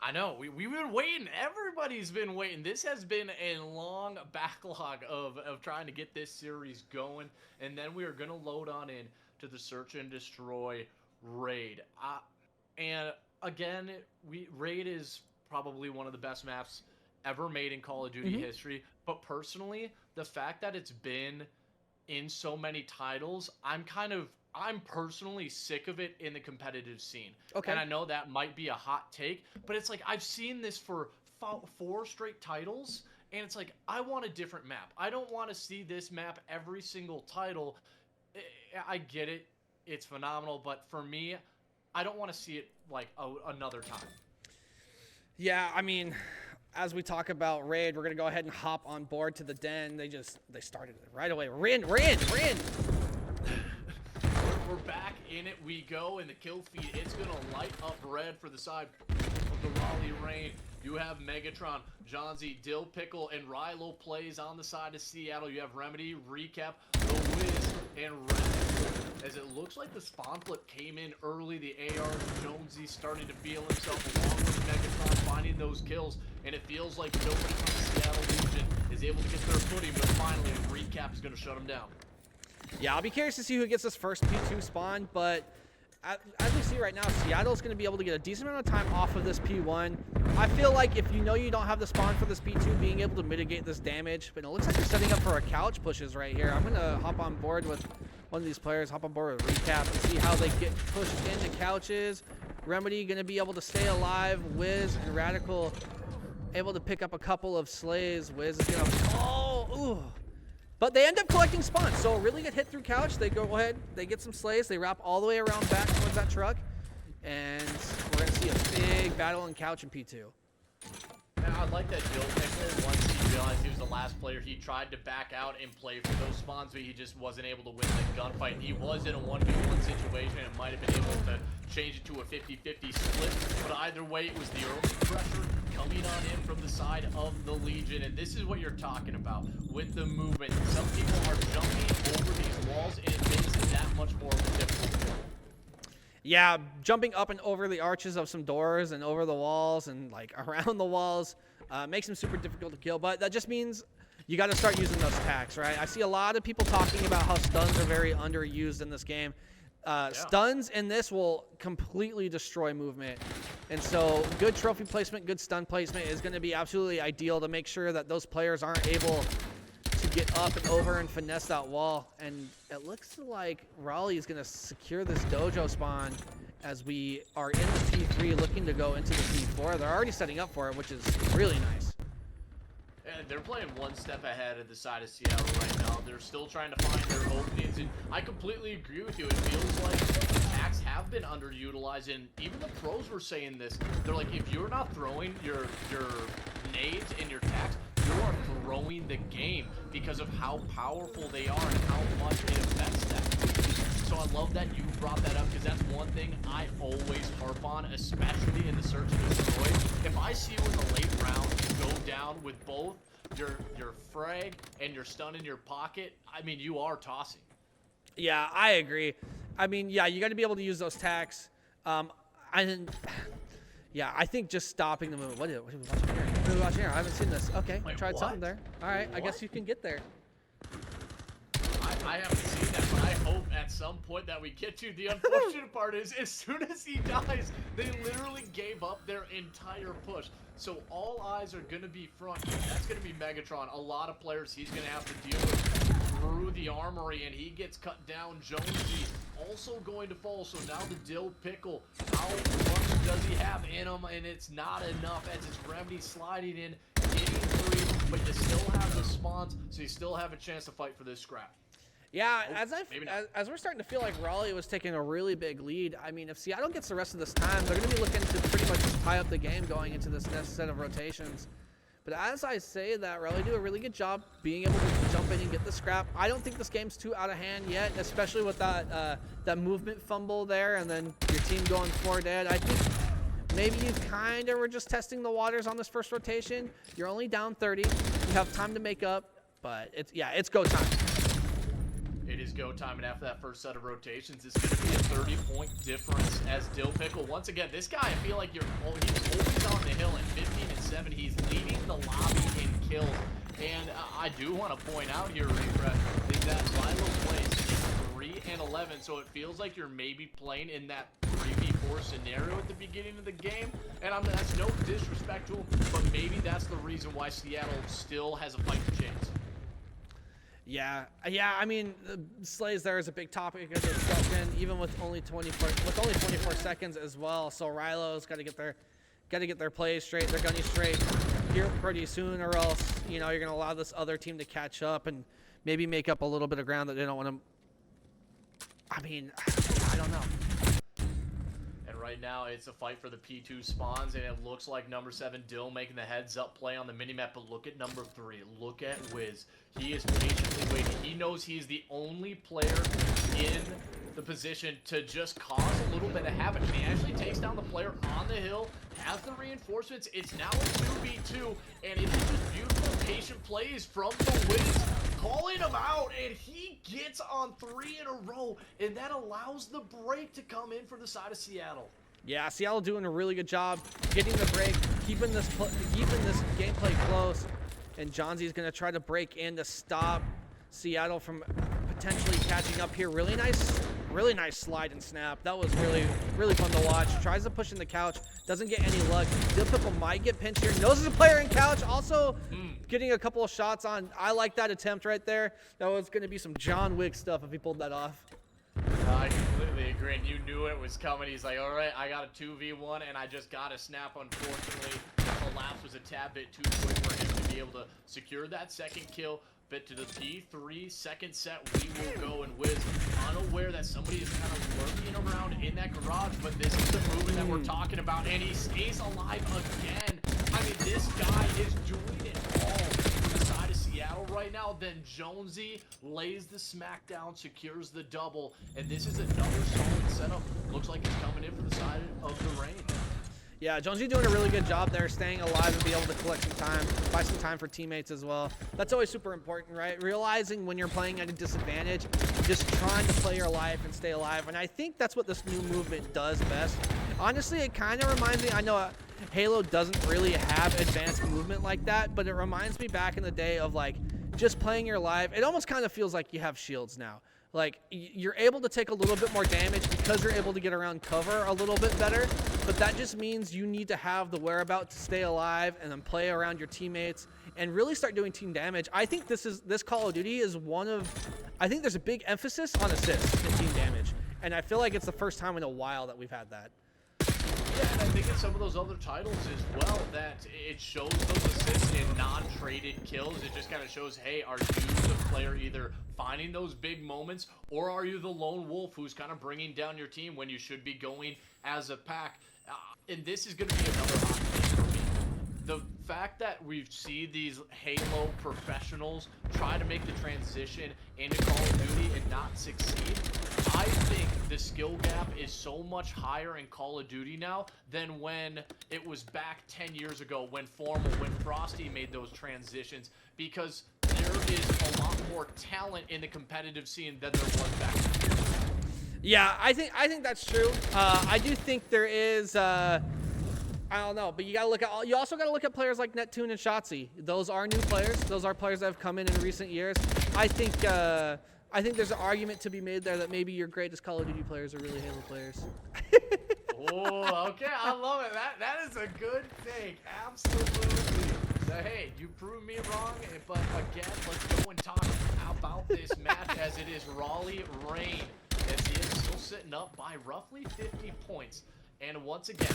[SPEAKER 1] I know. We've been waiting. Everybody's been waiting. This has been a long backlog of trying to get this series going. And then we are going to load on in to the Search and Destroy Raid. And again, Raid is probably one of the best maps ever made in Call of Duty history. But personally, the fact that it's been in so many titles, I'm personally sick of it in the competitive scene. Okay. And I know that might be a hot take, but it's like I've seen this for 4 straight titles, and it's like I want a different map. I don't want to see this map every single title. I get it. It's phenomenal, but for me, I don't want to see it like another time.
[SPEAKER 2] Yeah, I mean, as we talk about Raid, we're going to go ahead and hop on board to the Den. They started it right away. Rin!
[SPEAKER 1] We're back in it. We go, and the kill feed, it's going to light up red for the side of the Raleigh Reign. You have Megatron, Johnsy, Dill Pickle, and Rilo plays on the side of Seattle. You have Remedy, Recap, The Wiz, and Red. As it looks like the spawn flip came in early, the AR, Jonesy starting to feel himself along with Megatron, finding those kills, and it feels like nobody from the Seattle Legion is able to get their footing, but finally, Recap is going to shut him down.
[SPEAKER 2] Yeah, I'll be curious to see who gets this first P2 spawn, but as we see right now, Seattle's going to be able to get a decent amount of time off of this P1. I feel like if you don't have the spawn for this P2, being able to mitigate this damage, but it looks like they're setting up for a couch pushes right here. I'm going to hop on board with one of these players, hop on board with Recap and see how they get pushed into couches. Remedy going to be able to stay alive. Wiz and Radical able to pick up a couple of slays. Wiz is going to... But they end up collecting spawns, so a really good hit through couch. They go ahead, they get some slays, they wrap all the way around back towards that truck, and we're going to see a big battle in couch in P2.
[SPEAKER 1] And I like that Joe Pickle, once he realized he was the last player, he tried to back out and play for those spawns, but he just wasn't able to win the gunfight. He was in a 1v1 situation and might have been able to change it to a 50-50 split, but either way, it was the early pressure coming on in from the side of the Legion, and this is what you're talking about with the movement. Some people are jumping over these walls, and it makes it that much more difficult.
[SPEAKER 2] Yeah, jumping up and over the arches of some doors and over the walls and like around the walls makes them super difficult to kill, but that just means you got to start using those attacks, right? I see a lot of people talking about how stuns are very underused in this game. Stuns in this will completely destroy movement. And so good trophy placement, good stun placement is going to be absolutely ideal to make sure that those players aren't able to get up and over and finesse that wall. And it looks like Raleigh is going to secure this dojo spawn as we are in the P3 looking to go into the P4. They're already setting up for it, which is really nice.
[SPEAKER 1] And they're playing one step ahead of the side of Seattle right now. They're still trying to find their openings, and I completely agree with you. It feels like attacks have been underutilized, and even the pros were saying this. They're like, if you're not throwing your nades and your attacks, you are throwing the game because of how powerful they are and how much it affects them. So I love that you brought that up, because that's one thing I always harp on, especially in the search and destroy. If I see you in the late round go down with both your frag and your stun in your pocket, I mean, you are tossing.
[SPEAKER 2] Yeah, I agree. I mean, yeah, you got to be able to use those tacks. Yeah, I think just stopping the movement. What are we watching here? What are we watching here? I haven't seen this. Okay,
[SPEAKER 1] Wait,
[SPEAKER 2] tried
[SPEAKER 1] what?
[SPEAKER 2] something there. All right,
[SPEAKER 1] What?
[SPEAKER 2] I guess you can get there.
[SPEAKER 1] I haven't seen that, but I hope at some point that we get to. The unfortunate part is, as soon as he dies, they literally gave up their entire push. So all eyes are going to be front. That's going to be Megatron. A lot of players he's going to have to deal with through the armory, and he gets cut down. Jonesy also going to fall. So now the Dill Pickle, how much does he have in him? And it's not enough as it's Remedy sliding in, getting three, but you still have the spawns, so you still have a chance to fight for this scrap.
[SPEAKER 2] Yeah, as we're starting to feel like Raleigh was taking a really big lead, I mean, if Seattle gets the rest of this time, they're going to be looking to pretty much just tie up the game going into this next set of rotations. But as I say that, Raleigh do a really good job being able to jump in and get the scrap. I don't think this game's too out of hand yet, especially with that movement fumble there and then your team going 4 dead. I think maybe you kind of were just testing the waters on this first rotation. You're only down 30. You have time to make up, but it's go time.
[SPEAKER 1] It is go time, and after that first set of rotations, it's going to be a 30-point difference as Dill Pickle. Once again, this guy, I feel like he's always on the hill at 15 and 7. He's leading the lobby in kills. And I do want to point out here, Refresh, is that Lilo plays 3 and 11, so it feels like you're maybe playing in that 3v4 scenario at the beginning of the game. And that's no disrespect to him, but maybe that's the reason why Seattle still has a fighting chance.
[SPEAKER 2] Yeah. I mean, Slays there is a big topic of discussion, even with only 24 seconds as well. So Rilo's got to get their plays straight, their gunny straight here pretty soon, or else you're going to allow this other team to catch up and maybe make up a little bit of ground that they don't want to. I mean, I don't know.
[SPEAKER 1] Right now, it's a fight for the P2 spawns, and it looks like number 7, Dill, making the heads-up play on the minimap, but look at number 3. Look at Wiz. He is patiently waiting. He knows he's the only player in the position to just cause a little bit of havoc. And he actually takes down the player on the hill, has the reinforcements. It's now a 2v2, and it's just beautiful, patient plays from the Wiz, calling him out, and he gets on 3 in a row, and that allows the break to come in for the side of Seattle.
[SPEAKER 2] Yeah, Seattle doing a really good job getting the break, keeping this gameplay close, and Johnsy's going to try to break in to stop Seattle from potentially catching up here. Really nice slide and snap. That was really fun to watch. Tries to push in the couch, doesn't get any luck. Dill Pickle might get pinched here. Knows there's a player in couch. Also getting a couple of shots on. I like that attempt right there. That was going to be some John Wick stuff if he pulled that off.
[SPEAKER 1] I completely agree, and you knew it was coming. He's like, all right, I got a 2v1, and I just got a snap. Unfortunately, the lapse was a tad bit too quick for him to be able to secure that second kill. But to the P3 second set, we will go, and Wiz unaware that somebody is kind of lurking around in that garage, but this is the movement that we're talking about, and he stays alive again. I mean, this this guy is doing it all for the side of Seattle right now. Then Jonesy lays the smackdown, secures the double, and this is another solid setup. Looks like he's coming in for the side of the rain.
[SPEAKER 2] Yeah, Jonesy doing a really good job there, staying alive and be able to collect some time, buy some time for teammates as well. That's always super important, right? Realizing when you're playing at a disadvantage, just trying to play your life and stay alive. And I think that's what this new movement does best. Honestly, it kind of reminds me, I know Halo doesn't really have advanced movement like that, but it reminds me back in the day of like just playing your life. It almost kind of feels like you have shields now. Like, you're able to take a little bit more damage because you're able to get around cover a little bit better, but that just means you need to have the whereabouts to stay alive and then play around your teammates and really start doing team damage. I think this Call of Duty is I think there's a big emphasis on assists and team damage, and I feel like it's the first time in a while that we've had that.
[SPEAKER 1] Yeah, and I think in some of those other titles as well that it shows those assists in non-traded kills. It just kind of shows, hey, are you the player either finding those big moments, or are you the lone wolf who's kind of bringing down your team when you should be going as a pack? And this is going to be another hot thing for me. The fact that we see these Halo professionals try to make the transition into Call of Duty and not succeed, I think the skill gap is so much higher in Call of Duty now than when it was back 10 years ago when Frosty made those transitions, because there is a lot more talent in the competitive scene than there was back then.
[SPEAKER 2] Yeah, I think that's true. I do think there is. I don't know, but you also gotta look at players like Neptune and Shotzi. Those are new players. Those are players that have come in recent years. I think there's an argument to be made there that maybe your greatest Call of Duty players are really Halo players.
[SPEAKER 1] Oh, okay, I love it. That is a good take. Absolutely. So, hey, you proved me wrong, but again, let's go and talk about this match as it is Raleigh Rain, as he is still sitting up by roughly 50 points. And once again,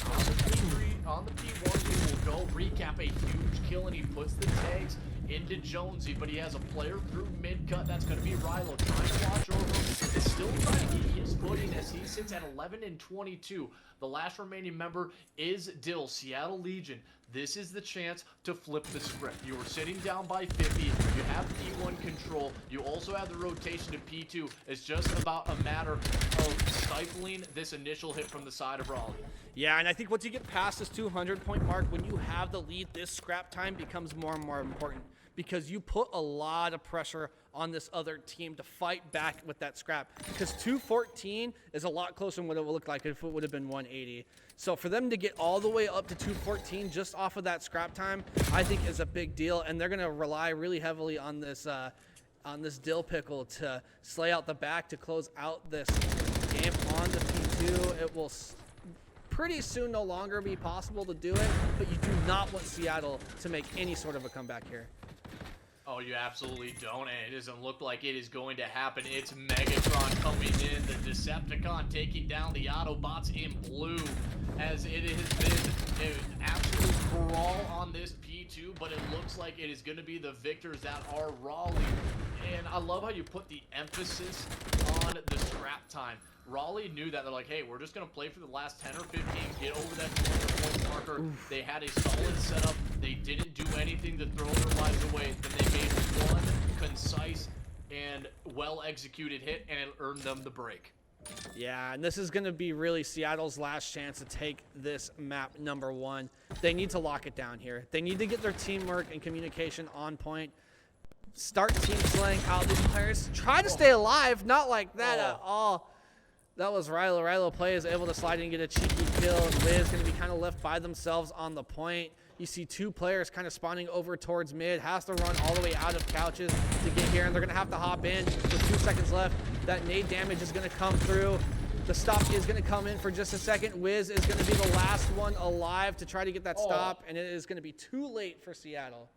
[SPEAKER 1] on the P1, he will go recap a huge kill, and he puts the tags into Jonesy, but he has a player through mid-cut. That's going to be Rilo trying to watch over him. It's still trying to get his footing as he sits at 11 and 22. The last remaining member is Dill, Seattle Legion. This is the chance to flip the script. You were sitting down by 50. You have P1 control. You also have the rotation to P2. It's just about a matter of stifling this initial hit from the side of Raleigh.
[SPEAKER 2] Yeah, and I think once you get past this 200-point mark, when you have the lead, this scrap time becomes more and more important, because you put a lot of pressure on this other team to fight back with that scrap. Because 214 is a lot closer than what it would look like if it would have been 180. So for them to get all the way up to 214 just off of that scrap time, I think is a big deal. And they're going to rely really heavily on this Dill Pickle to slay out the back to close out this game on the P2. It will pretty soon no longer be possible to do it, but you do not want Seattle to make any sort of a comeback here.
[SPEAKER 1] Oh, you absolutely don't, and it doesn't look like it is going to happen. It's Megatron coming in, the Decepticon taking down the Autobots in blue, as it has been an absolute brawl on this P2, but it looks like it is going to be the victors that are Raleigh. And I love how you put the emphasis on the scrap time. Raleigh knew that. They're like, hey, we're just going to play for the last 10 or 15, get over that 200-point marker. Oof. They had a solid setup. They didn't do anything to throw their lives away. Then they made one concise and well-executed hit, and it earned them the break.
[SPEAKER 2] Yeah, and this is going to be really Seattle's last chance to take this map #1. They need to lock it down here. They need to get their teamwork and communication on point. Start team slaying out these players. Try to stay alive, not like that at all. That was Rilo. Rilo play is able to slide in and get a cheeky kill. Wiz going to be kind of left by themselves on the point. You see two players kind of spawning over towards mid. Has to run all the way out of couches to get here, and they're going to have to hop in with 2 seconds left. That nade damage is going to come through. The stop is going to come in for just a second. Wiz is going to be the last one alive to try to get that stop, and it is going to be too late for Seattle.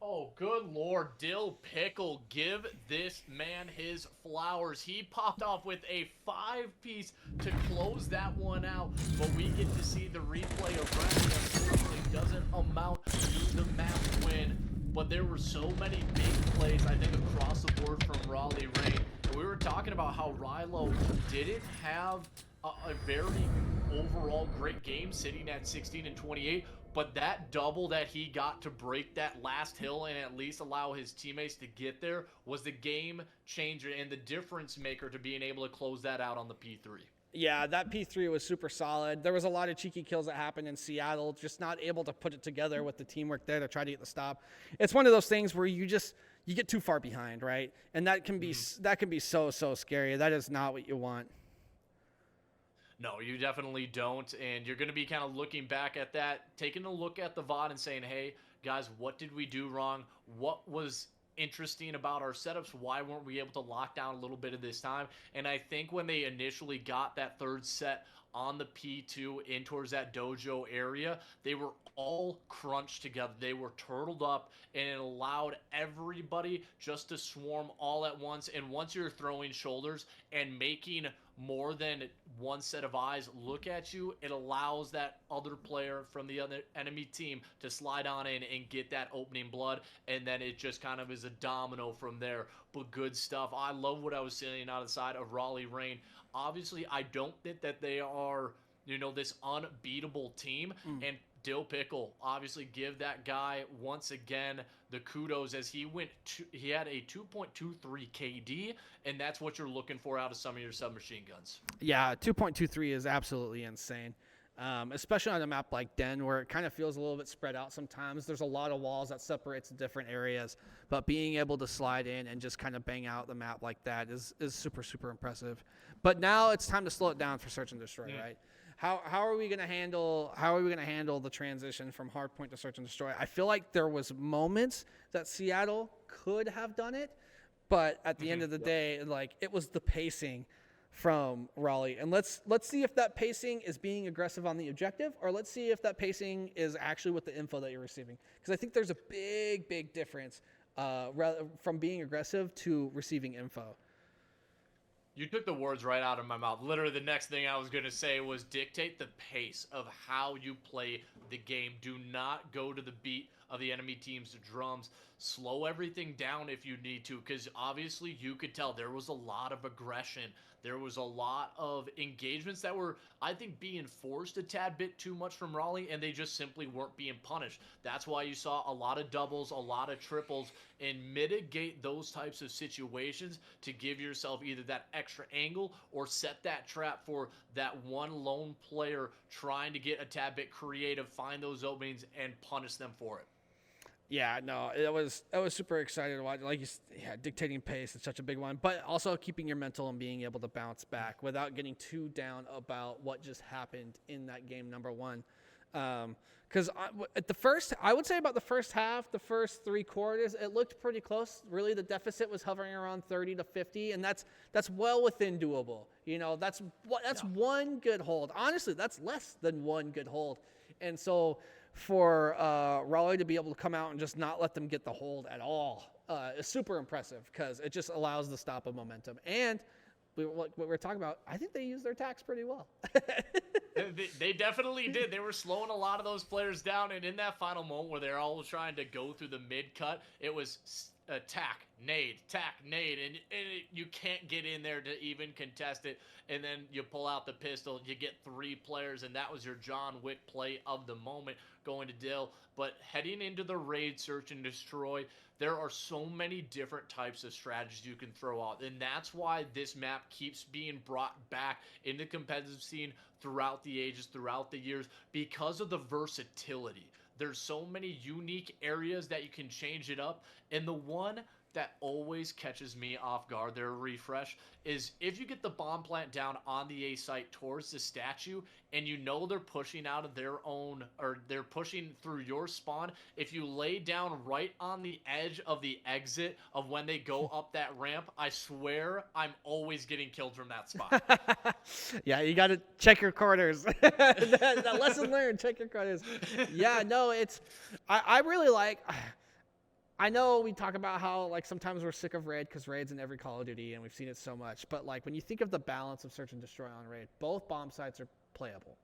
[SPEAKER 1] Oh, good Lord, Dill Pickle, give this man his flowers. He popped off with a 5-piece to close that one out, but we get to see the replay of Raleigh. Unfortunately, doesn't amount to the map win, but there were so many big plays, I think, across the board from Raleigh Rain. And we were talking about how Rilo didn't have a very overall great game, sitting at 16 and 28. But that double that he got to break that last hill and at least allow his teammates to get there was the game changer and the difference maker to being able to close that out on the P3.
[SPEAKER 2] Yeah, that P3 was super solid. There was a lot of cheeky kills that happened in Seattle, just not able to put it together with the teamwork there to try to get the stop. It's one of those things where you get too far behind, right? And that can be so scary. That is not what you want.
[SPEAKER 1] No, you definitely don't. And you're going to be kind of looking back at that, taking a look at the VOD and saying, hey, guys, what did we do wrong? What was interesting about our setups? Why weren't we able to lock down a little bit of this time? And I think when they initially got that third set on the P2 in towards that dojo area, they were all crunched together. They were turtled up, and it allowed everybody just to swarm all at once. And once you're throwing shoulders and making more than one set of eyes look at you, it allows that other player from the other enemy team to slide on in and get that opening blood, and then it just kind of is a domino from there. But good stuff. I love what I was seeing out of the side of Raleigh Rain. Obviously, I don't think that they are, this unbeatable team. And Dill Pickle, obviously give that guy once again the kudos as he had a 2.23 KD, and that's what you're looking for out of some of your submachine guns.
[SPEAKER 2] Yeah, 2.23 is absolutely insane. Especially on a map like Den, where it kind of feels a little bit spread out sometimes. There's a lot of walls that separates the different areas, but being able to slide in and just kind of bang out the map like that is super impressive. But now it's time to slow it down for Search and Destroy, right? How are we gonna handle the transition from Hardpoint to Search and Destroy? I feel like there was moments that Seattle could have done it, but at the end of the day, like, it was the pacing from Raleigh. And let's see if that pacing is being aggressive on the objective, or let's see if that pacing is actually with the info that you're receiving. Because I think there's a big difference from being aggressive to receiving info.
[SPEAKER 1] You took the words right out of my mouth. Literally, the next thing I was going to say was dictate the pace of how you play the game. Do not go to the beat of the enemy team's drums. Slow everything down if you need to, because obviously you could tell there was a lot of aggression. There was a lot of engagements that were, I think, being forced a tad bit too much from Raleigh, and they just simply weren't being punished. That's why you saw a lot of doubles, a lot of triples, and mitigate those types of situations to give yourself either that extra angle or set that trap for that one lone player trying to get a tad bit creative, find those openings, and punish them for it.
[SPEAKER 2] Yeah, no, I was super excited to watch. Like, dictating pace is such a big one, but also keeping your mental and being able to bounce back without getting too down about what just happened in that game number one. Because I would say about the first half, the first 3 quarters, it looked pretty close. Really, the deficit was hovering around 30 to 50, and that's well within doable. That's one good hold. Honestly, that's less than one good hold, and so for Raleigh to be able to come out and just not let them get the hold at all is super impressive, because it just allows the stop of momentum. And what we're talking about, I think they used their tax pretty well.
[SPEAKER 1] They definitely did. They were slowing a lot of those players down, and in that final moment where they're all trying to go through the mid-cut, it was tack, nade, and you can't get in there to even contest it, and then you pull out the pistol, you get 3 players, and that was your John Wick play of the moment going to Dill. But heading into the raid, Search and Destroy, there are so many different types of strategies you can throw out, and that's why this map keeps being brought back in the competitive scene throughout the ages, throughout the years, because of the versatility. There's so many unique areas that you can change it up, and the one that always catches me off guard, their refresh, is if you get the bomb plant down on the A site towards the statue, and they're pushing out of their own, or they're pushing through your spawn, if you lay down right on the edge of the exit of when they go up that ramp, I swear I'm always getting killed from that spot.
[SPEAKER 2] Yeah, you got to check your corners. that lesson learned, check your corners. Yeah, no, I really like... I know we talk about how, like, sometimes we're sick of raid because raid's in every Call of Duty and we've seen it so much. But, like, when you think of the balance of Search and Destroy on raid, both bomb sites are playable.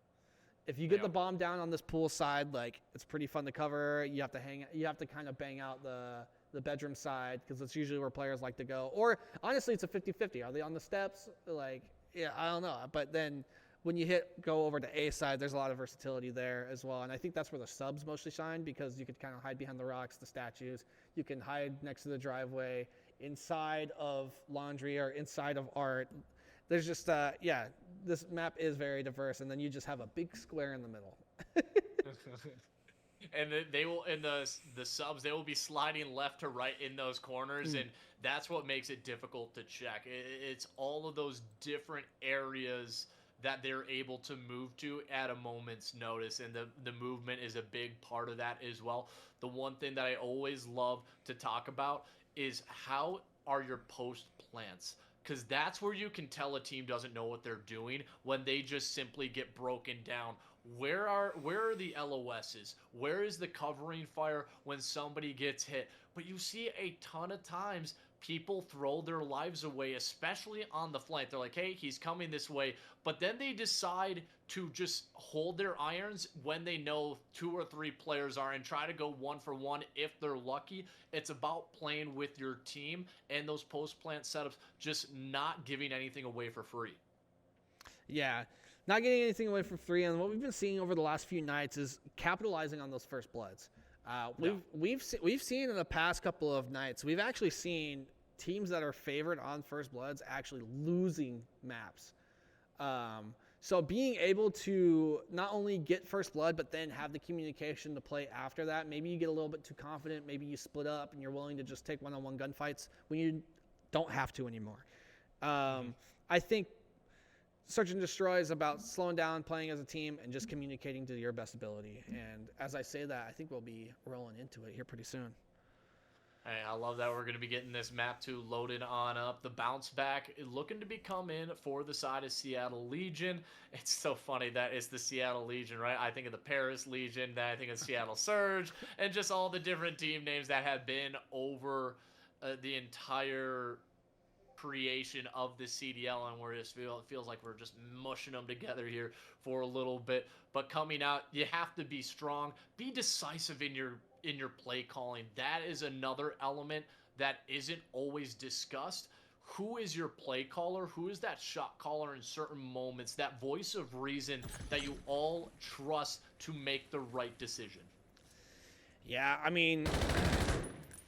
[SPEAKER 2] If you get the bomb down on this pool side, like, it's pretty fun to cover. You have to kind of bang out the bedroom side, because that's usually where players like to go. Or honestly, it's a 50-50. Are they on the steps? Like, yeah, I don't know. But then when you go over to A side, there's a lot of versatility there as well. And I think that's where the subs mostly shine, because you could kind of hide behind the rocks, the statues. You can hide next to the driveway, inside of laundry, or inside of art. There's just, this map is very diverse. And then you just have a big square in the middle.
[SPEAKER 1] And they will, in the subs, they will be sliding left to right in those corners, and that's what makes it difficult to check. It's all of those different areas that they're able to move to at a moment's notice, and the movement is a big part of that as well. The one thing that I always love to talk about is how are your post plants, because that's where you can tell a team doesn't know what they're doing when they just simply get broken down. Where are the LOSs? Where is the covering fire when somebody gets hit? But you see a ton of times people throw their lives away, especially on the flank. They're like, hey, he's coming this way. But then they decide to just hold their irons when they know 2 or 3 players are, and try to go 1-for-1 if they're lucky. It's about playing with your team and those post-plant setups, just not giving anything away for free.
[SPEAKER 2] Yeah. Not getting anything away for free, and what we've been seeing over the last few nights is capitalizing on those first bloods. We've seen in the past couple of nights, we've actually seen teams that are favored on first bloods actually losing maps. So being able to not only get first blood, but then have the communication to play after that. Maybe you get a little bit too confident. Maybe you split up and you're willing to just take one-on-one gunfights when you don't have to anymore. I think Search and Destroy is about slowing down, playing as a team, and just communicating to your best ability. And as I say that, I think we'll be rolling into it here pretty soon.
[SPEAKER 1] Hey, I love that we're going to be getting this map 2 loaded on up. The bounce back looking to be coming for the side of Seattle Legion. It's so funny that it's the Seattle Legion, right? I think of the Paris Legion, then I think of Seattle Surge, and just all the different team names that have been over the entire creation of the CDL, and it feels like we're just mushing them together here for a little bit. But coming out, you have to be strong, be decisive in your play calling. That is another element that isn't always discussed. Who is your play caller? Who is that shot caller in certain moments? That voice of reason that you all trust to make the right decision.
[SPEAKER 2] Yeah, I mean,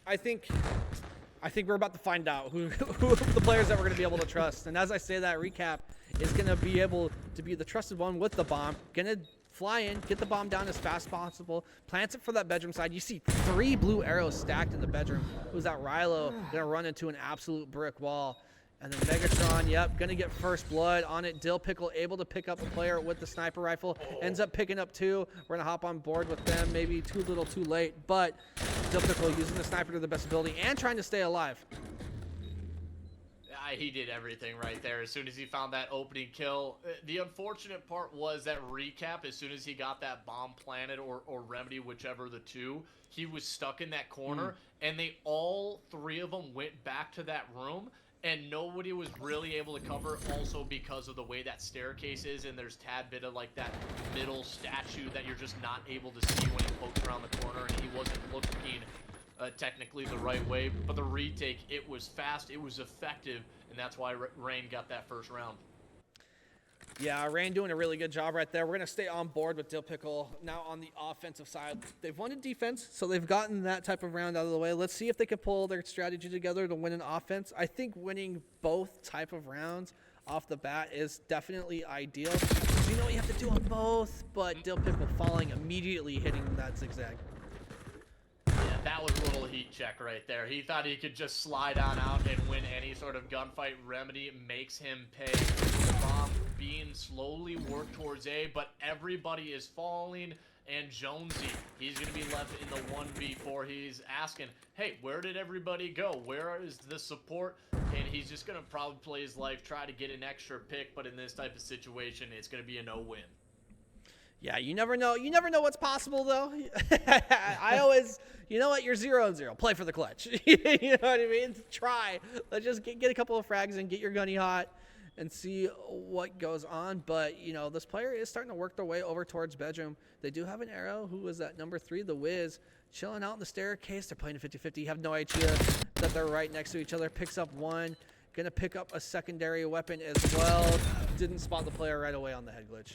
[SPEAKER 2] I think we're about to find out who the players that we're going to be able to trust. And as I say that, Recap is going to be able to be the trusted one with the bomb. Going to fly in, get the bomb down as fast as possible, plants it for that bedroom side. You see 3 blue arrows stacked in the bedroom. Who's that? Raleigh going to run into an absolute brick wall. And then Megatron, going to get first blood on it. Dill Pickle able to pick up a player with the sniper rifle. Ends up picking up 2. We're going to hop on board with them. Maybe too little, too late. But Dill Pickle using the sniper to the best ability and trying to stay alive.
[SPEAKER 1] He did everything right there as soon as he found that opening kill. The unfortunate part was that Recap, as soon as he got that bomb planted or Remedy, whichever the two, he was stuck in that corner, and all 3 of them went back to that room, and nobody was really able to cover, also because of the way that staircase is, and there's tad bit of like that middle statue that you're just not able to see when he pokes around the corner, and he wasn't looking technically the right way. But the retake, it was fast, it was effective, and that's why Rain got that first round.
[SPEAKER 2] Yeah, Rain doing a really good job right there. We're going to stay on board with Dill Pickle. Now on the offensive side, they've won in defense, so they've gotten that type of round out of the way. Let's see if they can pull their strategy together to win an offense. I think winning both type of rounds off the bat is definitely ideal. You know what you have to do on both, but Dill Pickle falling immediately, hitting that zigzag.
[SPEAKER 1] Yeah, that was a little heat check right there. He thought he could just slide on out and win any sort of gunfight. Remedy makes him pay. The bomb being slowly worked towards A, but everybody is falling. And Jonesy, he's going to be left in the 1v4. He's asking, hey, where did everybody go? Where is the support? And he's just going to probably play his life, try to get an extra pick, but in this type of situation, it's going to be a no-win.
[SPEAKER 2] Yeah, you never know. You never know what's possible, though. I always, you know what? You're 0-0. Play for the clutch. You know what I mean? Try. Let's just get a couple of frags and get your gunny hot and see what goes on. But, you know, this player is starting to work their way over towards bedroom. They do have an arrow. Who was that? Number 3, the Wiz, chilling out in the staircase. They're playing a 50-50. You have no idea that they're right next to each other. Picks up one. Going to pick up a secondary weapon as well. didn't spot the player right away on the head glitch.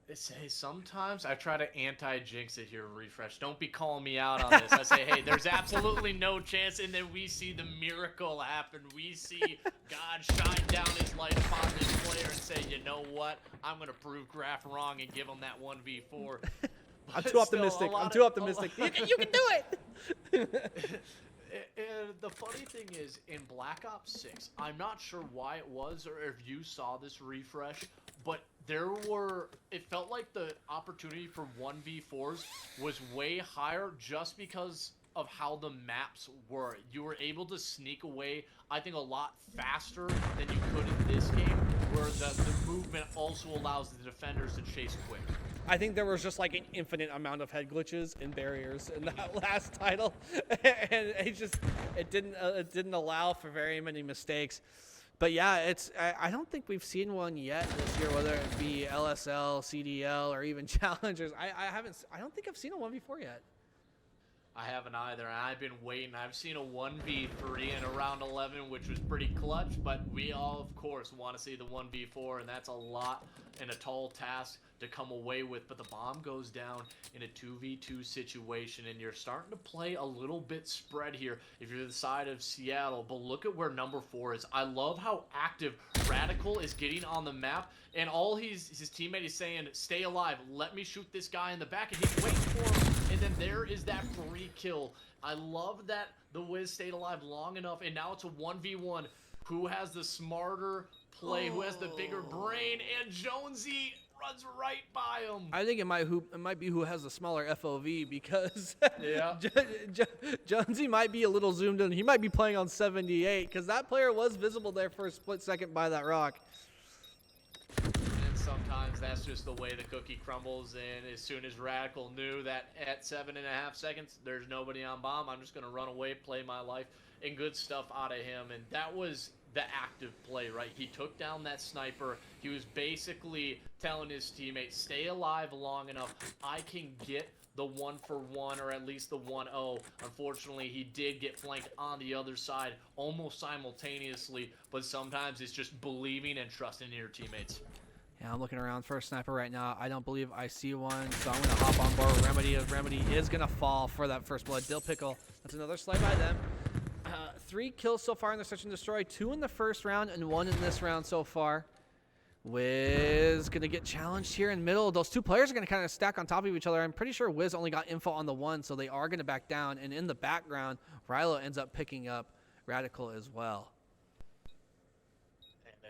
[SPEAKER 1] Hey, sometimes I try to anti-jinx it here, Refresh. Don't be calling me out on this. I say, hey, there's absolutely no chance, and then we see the miracle happen. We see God shine down his light upon this player and say, you know what? I'm going to prove Graf wrong and give him that 1v4.
[SPEAKER 2] I'm too optimistic. I'm too optimistic. You can do it!
[SPEAKER 1] And the funny thing is, in Black Ops 6, I'm not sure why it was or if you saw this, Refresh, but it felt like the opportunity for 1v4s was way higher just because of how the maps were. You were able to sneak away, I think, a lot faster than you could in this game, where the movement also allows the defenders to chase quick.
[SPEAKER 2] I think there was just like an infinite amount of head glitches and barriers in that last title, and it didn't allow for very many mistakes. But yeah, I don't think we've seen one yet this year, whether it be LSL, CDL, or even challengers. I don't think I've seen a 1v4 yet.
[SPEAKER 1] I haven't either, and I've been waiting. I've seen a 1v3 in a round 11, which was pretty clutch, but we all, of course, want to see the 1v4, and that's a lot and a tall task to come away with. But the bomb goes down in a 2v2 situation, and you're starting to play a little bit spread here if you're the side of Seattle. But look at where number 4 is. I love how active Radical is getting on the map, and all his teammate is saying, stay alive, let me shoot this guy in the back, and he's waiting for him. And then there is that free kill. I love that the Wiz stayed alive long enough, and now it's a 1v1. Who has the smarter play? Who has the bigger brain? And Jonesy runs right by him.
[SPEAKER 2] I think it might be who has the smaller FOV, because
[SPEAKER 1] yeah.
[SPEAKER 2] Jonesy might be a little zoomed in. He might be playing on 78, because that player was visible there for a split second by that rock.
[SPEAKER 1] Sometimes that's just the way the cookie crumbles, and as soon as Radical knew that at 7.5 seconds there's nobody on bomb, I'm just going to run away, play my life, and good stuff out of him. And that was the active play, right? He took down that sniper. He was basically telling his teammates, stay alive long enough, I can get the 1-for-1 or at least the 1-0. Unfortunately, he did get flanked on the other side almost simultaneously, but sometimes it's just believing and trusting in your teammates.
[SPEAKER 2] Yeah, I'm looking around for a sniper right now. I don't believe I see one, so I'm going to hop on board with Remedy. Remedy is going to fall for that first blood. Dill Pickle, that's another slay by them. 3 kills so far in the Search and Destroy, 2 in the first round and 1 in this round so far. Wiz going to get challenged here in middle. Those 2 players are going to kind of stack on top of each other. I'm pretty sure Wiz only got info on the 1, so they are going to back down. And in the background, Rilo ends up picking up Radical as well.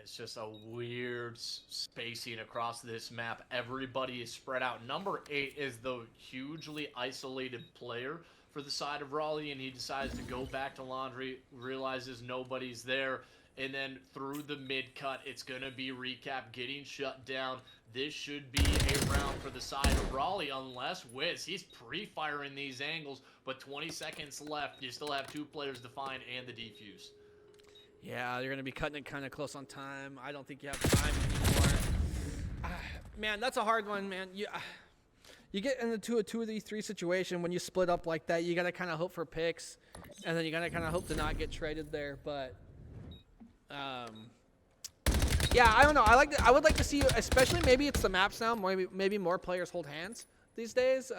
[SPEAKER 1] It's just a weird spacing across this map. Everybody is spread out. Number 8 is the hugely isolated player for the side of Raleigh, and he decides to go back to Laundry, realizes nobody's there, and then through the mid-cut, it's going to be Recap getting shut down. This should be a round for the side of Raleigh, unless Wiz, he's pre-firing these angles, but 20 seconds left. You still have 2 players to find and the defuse.
[SPEAKER 2] Yeah, you're going to be cutting it kind of close on time. I don't think you have time anymore. Man, that's a hard one, man. You get into a 2v3 situation when you split up like that. You got to kind of hope for picks, and then you got to kind of hope to not get traded there. But, yeah, I don't know. I would like to see, especially maybe it's the maps now. Maybe more players hold hands these days.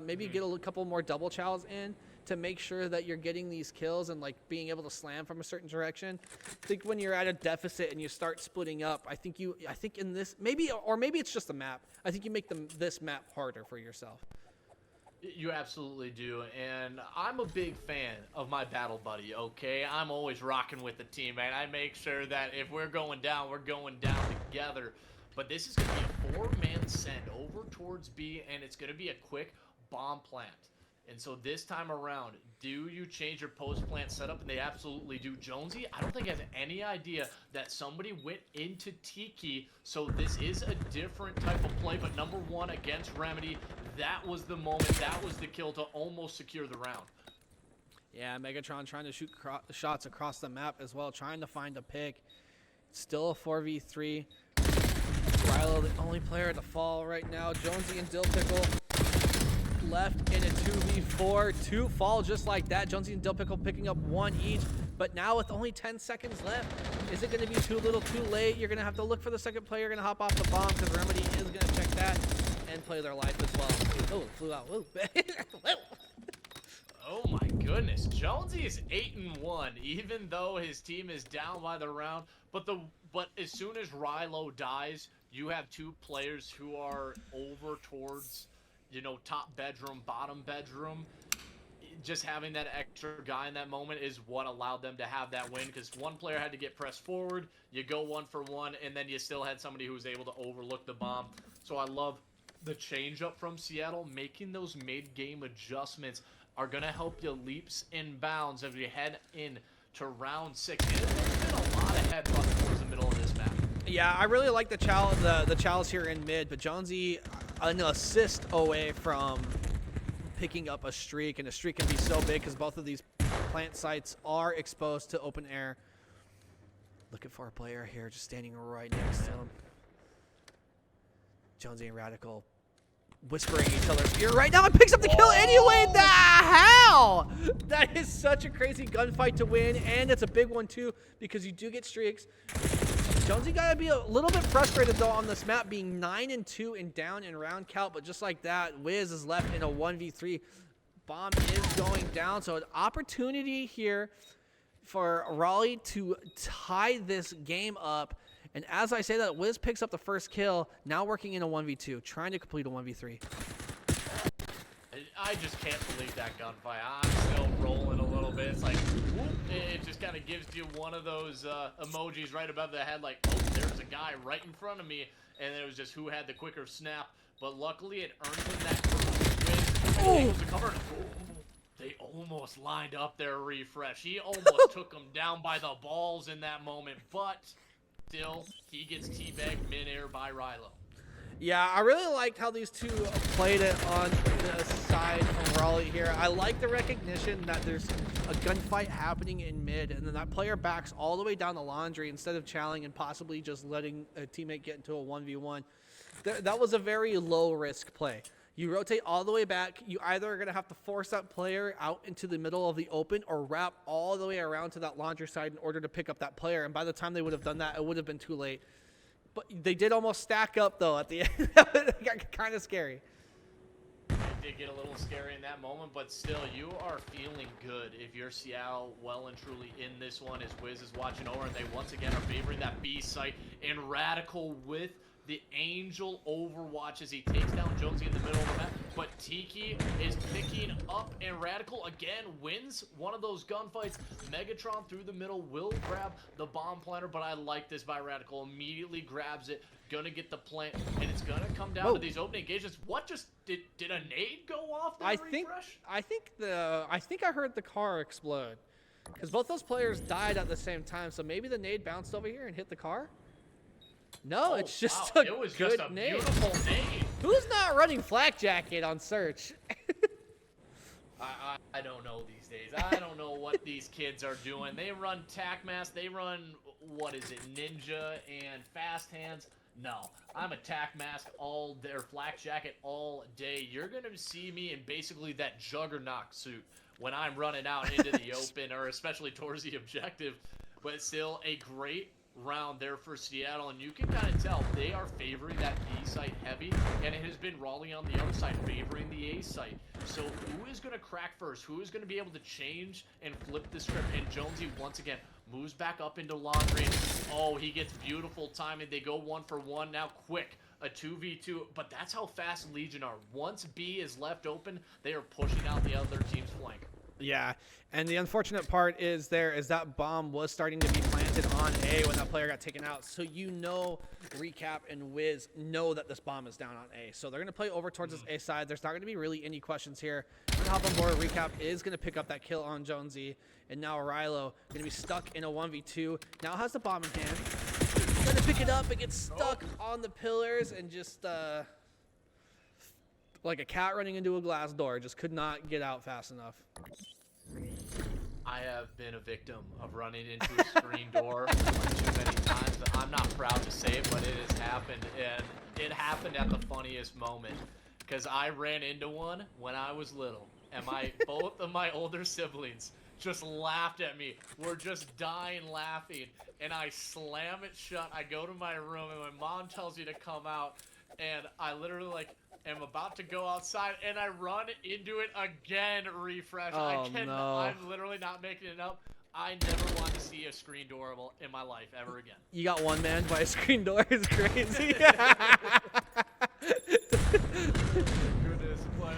[SPEAKER 2] Maybe get a couple more double chows in to make sure that you're getting these kills and like being able to slam from a certain direction. I think when you're at a deficit and you start splitting up, I think in this maybe it's just the map. I think you make this map harder for yourself.
[SPEAKER 1] You absolutely do, and I'm a big fan of my battle buddy, okay? I'm always rocking with the team, and I make sure that if we're going down together. But this is going to be a 4-man send over towards B, and it's going to be a quick bomb plant. And so this time around, do you change your post-plant setup? And they absolutely do. Jonesy, I don't think has any idea that somebody went into Tiki, so this is a different type of play. But number 1 against Remedy, that was the moment, that was the kill to almost secure the round.
[SPEAKER 2] Yeah, Megatron trying to shoot shots across the map as well, trying to find a pick. Still a 4v3. Rilo, the only player to fall right now. Jonesy and Dill Pickle left in a 2v4. 2 fall just like that. Jonesy and Dill Pickle picking up 1 each. But now with only 10 seconds left, is it going to be too little, too late? You're going to have to look for the second player. You're going to hop off the bomb because Remedy is going to check that and play their life as well. Oh, it flew out. Whoa.
[SPEAKER 1] Oh my goodness, Jonesy is 8-1, even though his team is down by the round. But as soon as Raleigh dies, you have 2 players who are over towards, top bedroom, bottom bedroom. Just having that extra guy in that moment is what allowed them to have that win, because one player had to get pressed forward, you go 1 for 1, and then you still had somebody who was able to overlook the bomb. So I love the change up from Seattle. Making those mid-game adjustments are going to help you leaps and bounds as we head in to round 6. There's been a lot of headbutts towards the middle of this map.
[SPEAKER 2] Yeah, I really like the chalice here in mid, but Jonesy an assist away from picking up a streak, and a streak can be so big because both of these plant sites are exposed to open air. Looking for a player here, just standing right next to him. Jonesy and Radical whispering each other's ear right now and picks up the kill anyway. The hell? That is such a crazy gunfight to win, and it's a big one too because you do get streaks. Jonesy gotta be a little bit frustrated though on this map, being 9-2 and down in round count, but just like that, Wiz is left in a 1v3. Bomb is going down, so an opportunity here for Raleigh to tie this game up. And as I say that, Wiz picks up the first kill, now working in a 1v2, trying to complete a 1v3.
[SPEAKER 1] I just can't believe that gunfight. I'm still rolling a little bit. It's like, whoop, it just kind of gives you one of those emojis right above the head, like, oh, there's a guy right in front of me, and it was just who had the quicker snap. But luckily, it earned him that win. Able to cover it. They almost lined up their refresh. He almost took them down by the balls in that moment, but still, he gets teabagged midair by Raleigh.
[SPEAKER 2] Yeah, I really liked how these two played it on the side from Raleigh here. I like the recognition that there's a gunfight happening in mid, and then that player backs all the way down the laundry instead of challenging and possibly just letting a teammate get into a 1v1. That was a very low-risk play. You rotate all the way back. You either are going to have to force that player out into the middle of the open or wrap all the way around to that laundry side in order to pick up that player. And by the time they would have done that, it would have been too late. But they did almost stack up, though, at the end. It got kind of scary.
[SPEAKER 1] It did get a little scary in that moment, but still, you are feeling good if you're Seattle well and truly in this one as Wiz is watching over, and they once again are favoring that B site, and Radical with the Angel overwatch as he takes down Jonesy in the middle of the map. But Tiki is picking up, and Radical again wins one of those gunfights. Megatron through the middle will grab the bomb planter, but I like this by Radical. Immediately grabs it, gonna get the plant, and it's gonna come down to these open engagements. What just did a nade go off that refresh?
[SPEAKER 2] I think I heard the car explode because both those players died at the same time. So maybe the nade bounced over here and hit the car. No, it's just a good nade.
[SPEAKER 1] Beautiful nade.
[SPEAKER 2] Who's not running flak jacket on search?
[SPEAKER 1] I don't know these days. I don't know what these kids are doing. They run tac mask. They run, what is it, ninja and fast hands. No, I'm a tac mask all day, or flak jacket all day. You're going to see me in basically that juggernaut suit when I'm running out into the open, or especially towards the objective. But still a great round there for Seattle, and you can kind of tell they are favoring that B site heavy, and it has been Raleigh on the other side favoring the A site. So who is going to crack first? Who is going to be able to change and flip the script? And Jonesy once again moves back up into laundry. Oh, he gets beautiful timing. They go 1 for 1 now. Quick, a 2v2, but that's how fast Legion are. Once B is left open, they are pushing out the other team's flank.
[SPEAKER 2] Yeah, and the unfortunate part is that bomb was starting to be planted on A when that player got taken out. So you know Recap and Wiz know that this bomb is down on A. So they're going to play over towards this A side. There's not going to be really any questions here. Going to hop on board. Recap is going to pick up that kill on Jonesy. And now Rilo going to be stuck in a 1v2. Now has the bomb in hand. Going to pick it up. It gets stuck on the pillars and just like a cat running into a glass door. Just could not get out fast enough.
[SPEAKER 1] I have been a victim of running into a screen door too many times. I'm not proud to say it, but it has happened, and it happened at the funniest moment. because I ran into one when I was little, and my both of my older siblings just laughed at me. We're just dying laughing, and I slam it shut. I go to my room, and my mom tells me to come out, and I literally like am about to go outside, and I run into it again. Refresh.
[SPEAKER 2] Oh no.
[SPEAKER 1] I'm literally not making it up. I never want to see a screen doorable in my life ever again.
[SPEAKER 2] You got one man by a screen door is crazy.
[SPEAKER 1] Goodness, but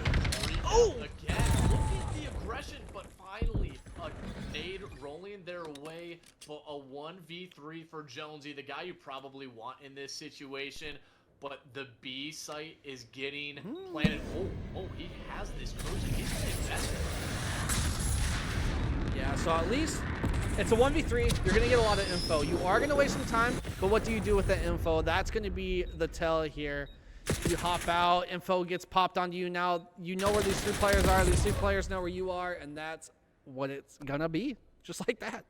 [SPEAKER 2] Oh!
[SPEAKER 1] again, look at the aggression, but finally a nade rolling their way, but a 1v3 for Jonesy, the guy you probably want in this situation. But the B site is getting planted. Oh, he has this Trojan. He's gonna invest it.
[SPEAKER 2] Yeah, so at least it's a 1v3. You're going to get a lot of info. You are going to waste some time, but what do you do with that info? That's going to be the tell here. You hop out, info gets popped onto you. Now you know where these 3 players are. These 3 players know where you are, and that's what it's going to be, just like that.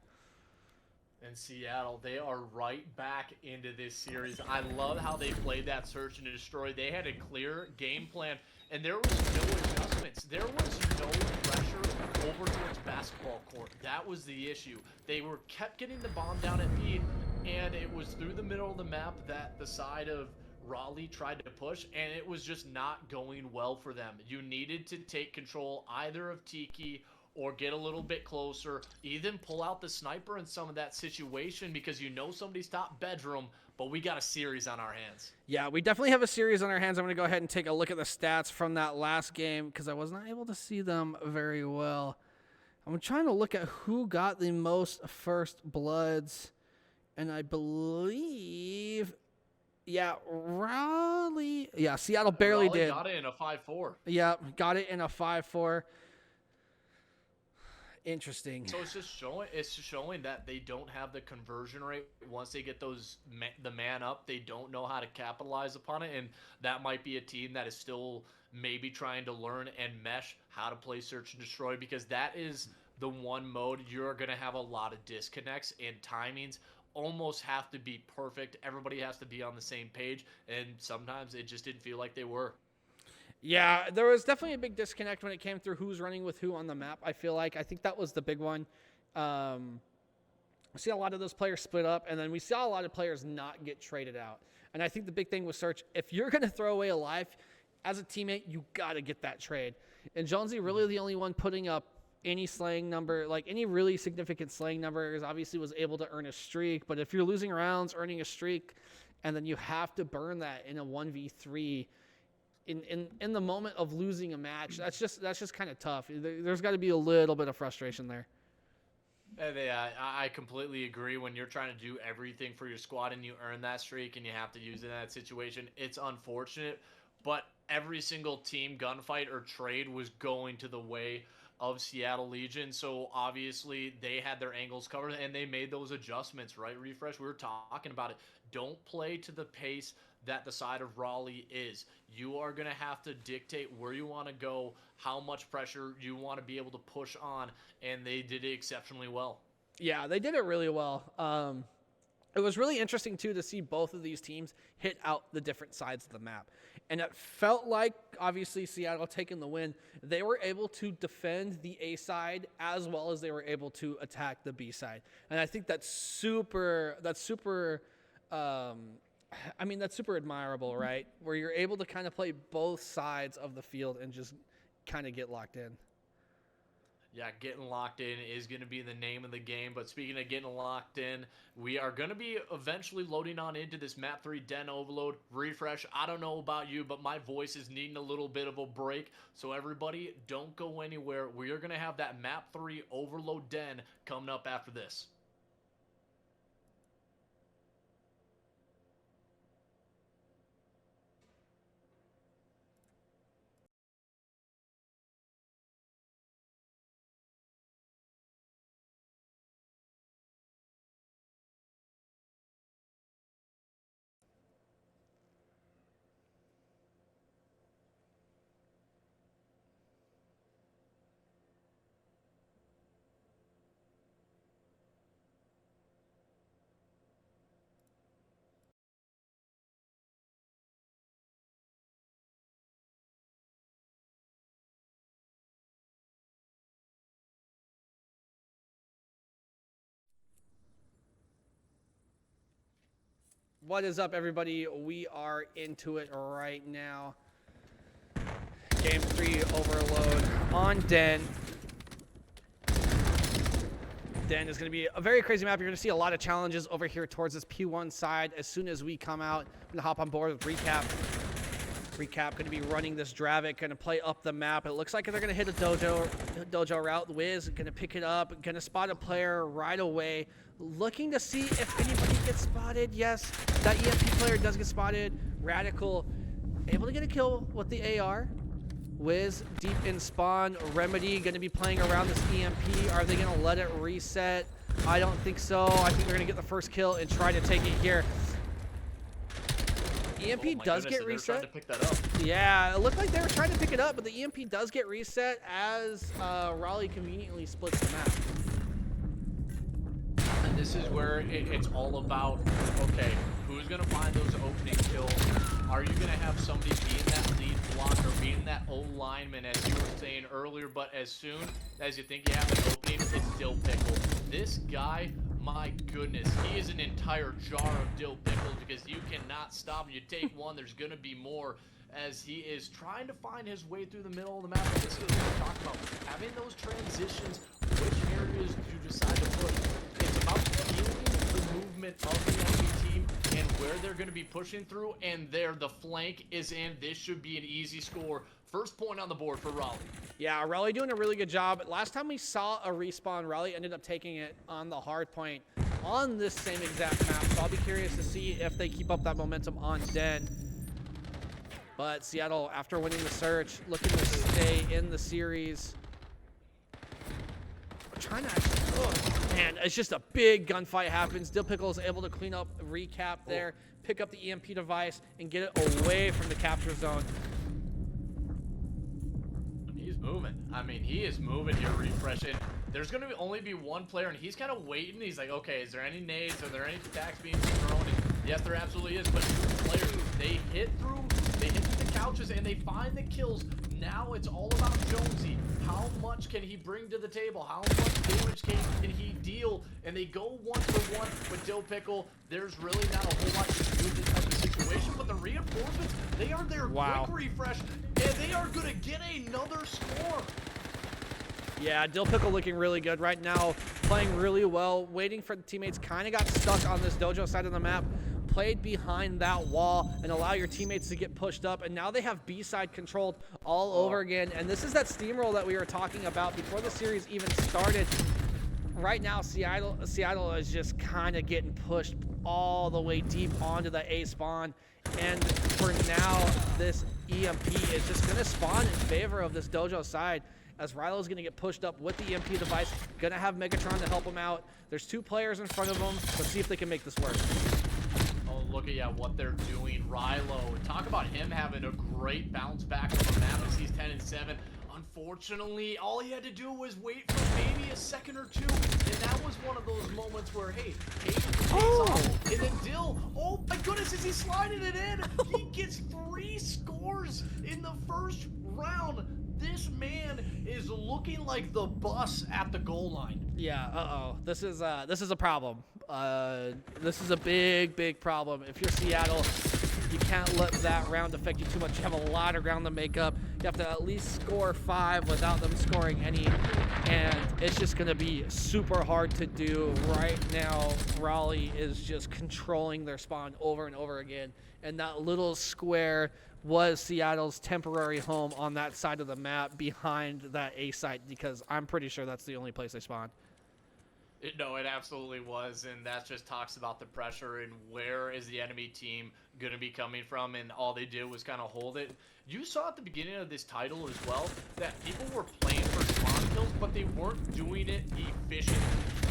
[SPEAKER 1] And Seattle, they are right back into this series. I love how they played that search and destroy. They had a clear game plan, and there was no adjustments. There was no pressure over towards basketball court. That was the issue. They kept getting the bomb down at B, and it was through the middle of the map that the side of Raleigh tried to push, and it was just not going well for them. You needed to take control either of Tiki or get a little bit closer, even pull out the sniper in some of that situation because you know somebody's top bedroom, but we got a series on our hands.
[SPEAKER 2] Yeah, we definitely have a series on our hands. I'm going to go ahead and take a look at the stats from that last game because I was not able to see them very well. I'm trying to look at who got the most first bloods, and I believe, yeah, Raleigh. Yeah, Seattle barely
[SPEAKER 1] Raleigh
[SPEAKER 2] did.
[SPEAKER 1] Got it in a 5-4.
[SPEAKER 2] Yeah, got it in a 5-4. Interesting.
[SPEAKER 1] So it's showing that they don't have the conversion rate. Once they get the man up, they don't know how to capitalize upon it, and that might be a team that is still maybe trying to learn and mesh how to play search and destroy, because that is the one mode you're going to have a lot of disconnects, and timings almost have to be perfect. Everybody has to be on the same page, and sometimes it just didn't feel like they were.
[SPEAKER 2] Yeah, there was definitely a big disconnect when it came through who's running with who on the map. I think that was the big one. We see a lot of those players split up, and then we saw a lot of players not get traded out. And I think the big thing with search, if you're going to throw away a life, as a teammate, you got to get that trade. And Jonesy really the only one putting up any slaying number, like any really significant slaying numbers, obviously was able to earn a streak. But if you're losing rounds, earning a streak, and then you have to burn that in a 1v3 in the moment of losing a match, that's just kind of tough. There's got to be a little bit of frustration there.
[SPEAKER 1] Yeah, I completely agree. When you're trying to do everything for your squad and you earn that streak and you have to use it in that situation, it's unfortunate. But every single team gunfight or trade was going to the way of Seattle Legion. So obviously they had their angles covered and they made those adjustments, right? Refresh, we were talking about it. Don't play to the pace that the side of Raleigh is. You are going to have to dictate where you want to go, how much pressure you want to be able to push on, and they did it exceptionally well.
[SPEAKER 2] Yeah, they did it really well. It was really interesting, too, to see both of these teams hit out the different sides of the map. And it felt like, obviously, Seattle taking the win. They were able to defend the A side as well as they were able to attack the B side. And I think that's super admirable, right? Where you're able to kind of play both sides of the field and just kind of get locked in.
[SPEAKER 1] Yeah, getting locked in is going to be the name of the game. But speaking of getting locked in, we are going to be eventually loading on into this Map 3 Den Overload. Refresh, I don't know about you, but my voice is needing a little bit of a break. So everybody, don't go anywhere. We are going to have that Map 3 Overload Den coming up after this.
[SPEAKER 2] What is up, everybody? We are into it right now. Game 3 overload on Den. Den is going to be a very crazy map. You're going to see a lot of challenges over here towards this P1 side. As soon as we come out, I'm going to hop on board with Recap. Recap going to be running this Dravik, going to play up the map. It looks like they're going to hit a dojo route. Wiz going to pick it up, going to spot a player right away. Looking to see if anybody gets spotted. Yes, that EMP player does get spotted. Radical able to get a kill with the AR. Wiz deep in spawn. Remedy going to be playing around this EMP. Are they going to let it reset? I don't think so. I think they're going to get the first kill and try to take it here. EMP does get reset.
[SPEAKER 1] To pick that up.
[SPEAKER 2] Yeah, it looked like they were trying to pick it up, but the EMP does get reset as Raleigh conveniently splits the map.
[SPEAKER 1] And this is where it's all about, okay, who's going to find those opening kills? Are you going to have somebody being that lead blocker, being that O-lineman, as you were saying earlier, but as soon as you think you have an opening, it's Dill Pickle. This guy, my goodness, he is an entire jar of dill pickles because you cannot stop him. You take one, there's going to be more, as he is trying to find his way through the middle of the map. This is what we're talking about. Having those transitions, which areas do you decide to push? It's about feeling the movement of the enemy team and where they're going to be pushing through, and there the flank is in. This should be an easy score. First point on the board for Raleigh.
[SPEAKER 2] Yeah, Raleigh doing a really good job. Last time we saw a respawn, Raleigh ended up taking it on the hard point on this same exact map. So I'll be curious to see if they keep up that momentum on Den. But Seattle, after winning the search, looking to stay in the series. We're trying to actually, oh man, it's just a big gunfight happens. Dill Pickle is able to clean up Recap there, pick up the EMP device, and get it away from the capture zone.
[SPEAKER 1] Moving. I mean, he is moving here, refreshing. There's going to only be one player, and he's kind of waiting. He's like, okay, is there any nades? Are there any attacks being thrown? And yes, there absolutely is. But players, they hit through the couches, and they find the kills. Now it's all about Jonesy. How much can he bring to the table? How much damage can he deal? And they go 1-for-1 with Dill Pickle. There's really not a whole lot to do in this type of situation, but the reinforcements, they are there. Quick refresh, and they are going to get another score.
[SPEAKER 2] Yeah, Dill Pickle looking really good right now, playing really well, waiting for the teammates. Kind of got stuck on this dojo side of the map, played behind that wall and allow your teammates to get pushed up, and now they have B side controlled all over again. And this is that steamroll that we were talking about before the series even started. Right now, Seattle is just kind of getting pushed all the way deep onto the A spawn. And for now, this EMP is just going to spawn in favor of this dojo side, as Rilo's going to get pushed up with the EMP device. Going to have Megatron to help him out. There's 2 players in front of him. Let's see if they can make this work.
[SPEAKER 1] Oh, look at what they're doing. Rilo, talk about him having a great bounce back on the map as he's 10-7. Unfortunately, all he had to do was wait for maybe a second or 2, and that was one of those moments where, hey, off, and then Dill, oh my goodness, is he sliding it in? He gets 3 scores in the first round. This man is looking like the bus at the goal line.
[SPEAKER 2] Yeah, this is a problem. This is a big problem. If you're Seattle, you can't let that round affect you too much. You have a lot of ground to make up. You have to at least score 5 without them scoring any, and it's just going to be super hard to do. Right now, Raleigh is just controlling their spawn over and over again, and that little square was Seattle's temporary home on that side of the map behind that A site, because I'm pretty sure that's the only place they spawned.
[SPEAKER 1] No, it absolutely was, and that just talks about the pressure and where is the enemy team going to be coming from, and all they did was kind of hold it. You saw at the beginning of this title as well that people were playing for spawn kills, but they weren't doing it efficiently.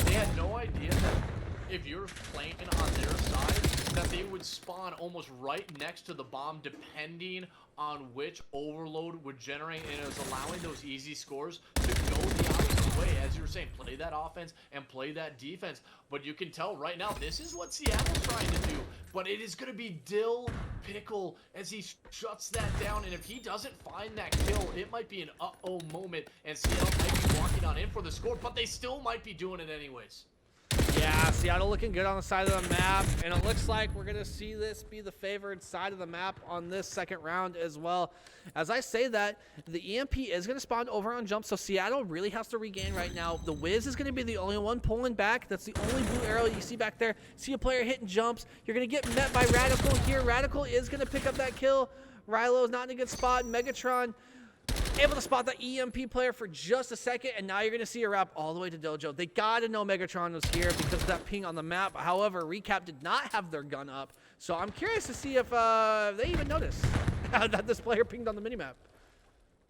[SPEAKER 1] They had no idea that if you're playing on their side, that they would spawn almost right next to the bomb, depending on which overload would generate, and it was allowing those easy scores to go the opposite way. As you were saying, play that offense and play that defense. But you can tell right now, this is what Seattle's trying to do. But it is going to be Dill Pickle as he shuts that down. And if he doesn't find that kill, it might be an moment, and Seattle might be walking on in for the score, but they still might be doing it anyways.
[SPEAKER 2] Yeah, Seattle looking good on the side of the map, and it looks like we're going to see this be the favored side of the map on this second round as well. As I say that, the EMP is going to spawn over on jump, so Seattle really has to regain right now. The Wiz is going to be the only one pulling back. That's the only blue arrow you see back there. See a player hitting jumps. You're going to get met by Radical here. Radical is going to pick up that kill. Rilo's not in a good spot. Megatron able to spot the EMP player for just a second, and now you're going to see a wrap all the way to Dojo. They got to know Megatron was here because of that ping on the map. However, Recap did not have their gun up, so I'm curious to see if they even noticed that this player pinged on the minimap.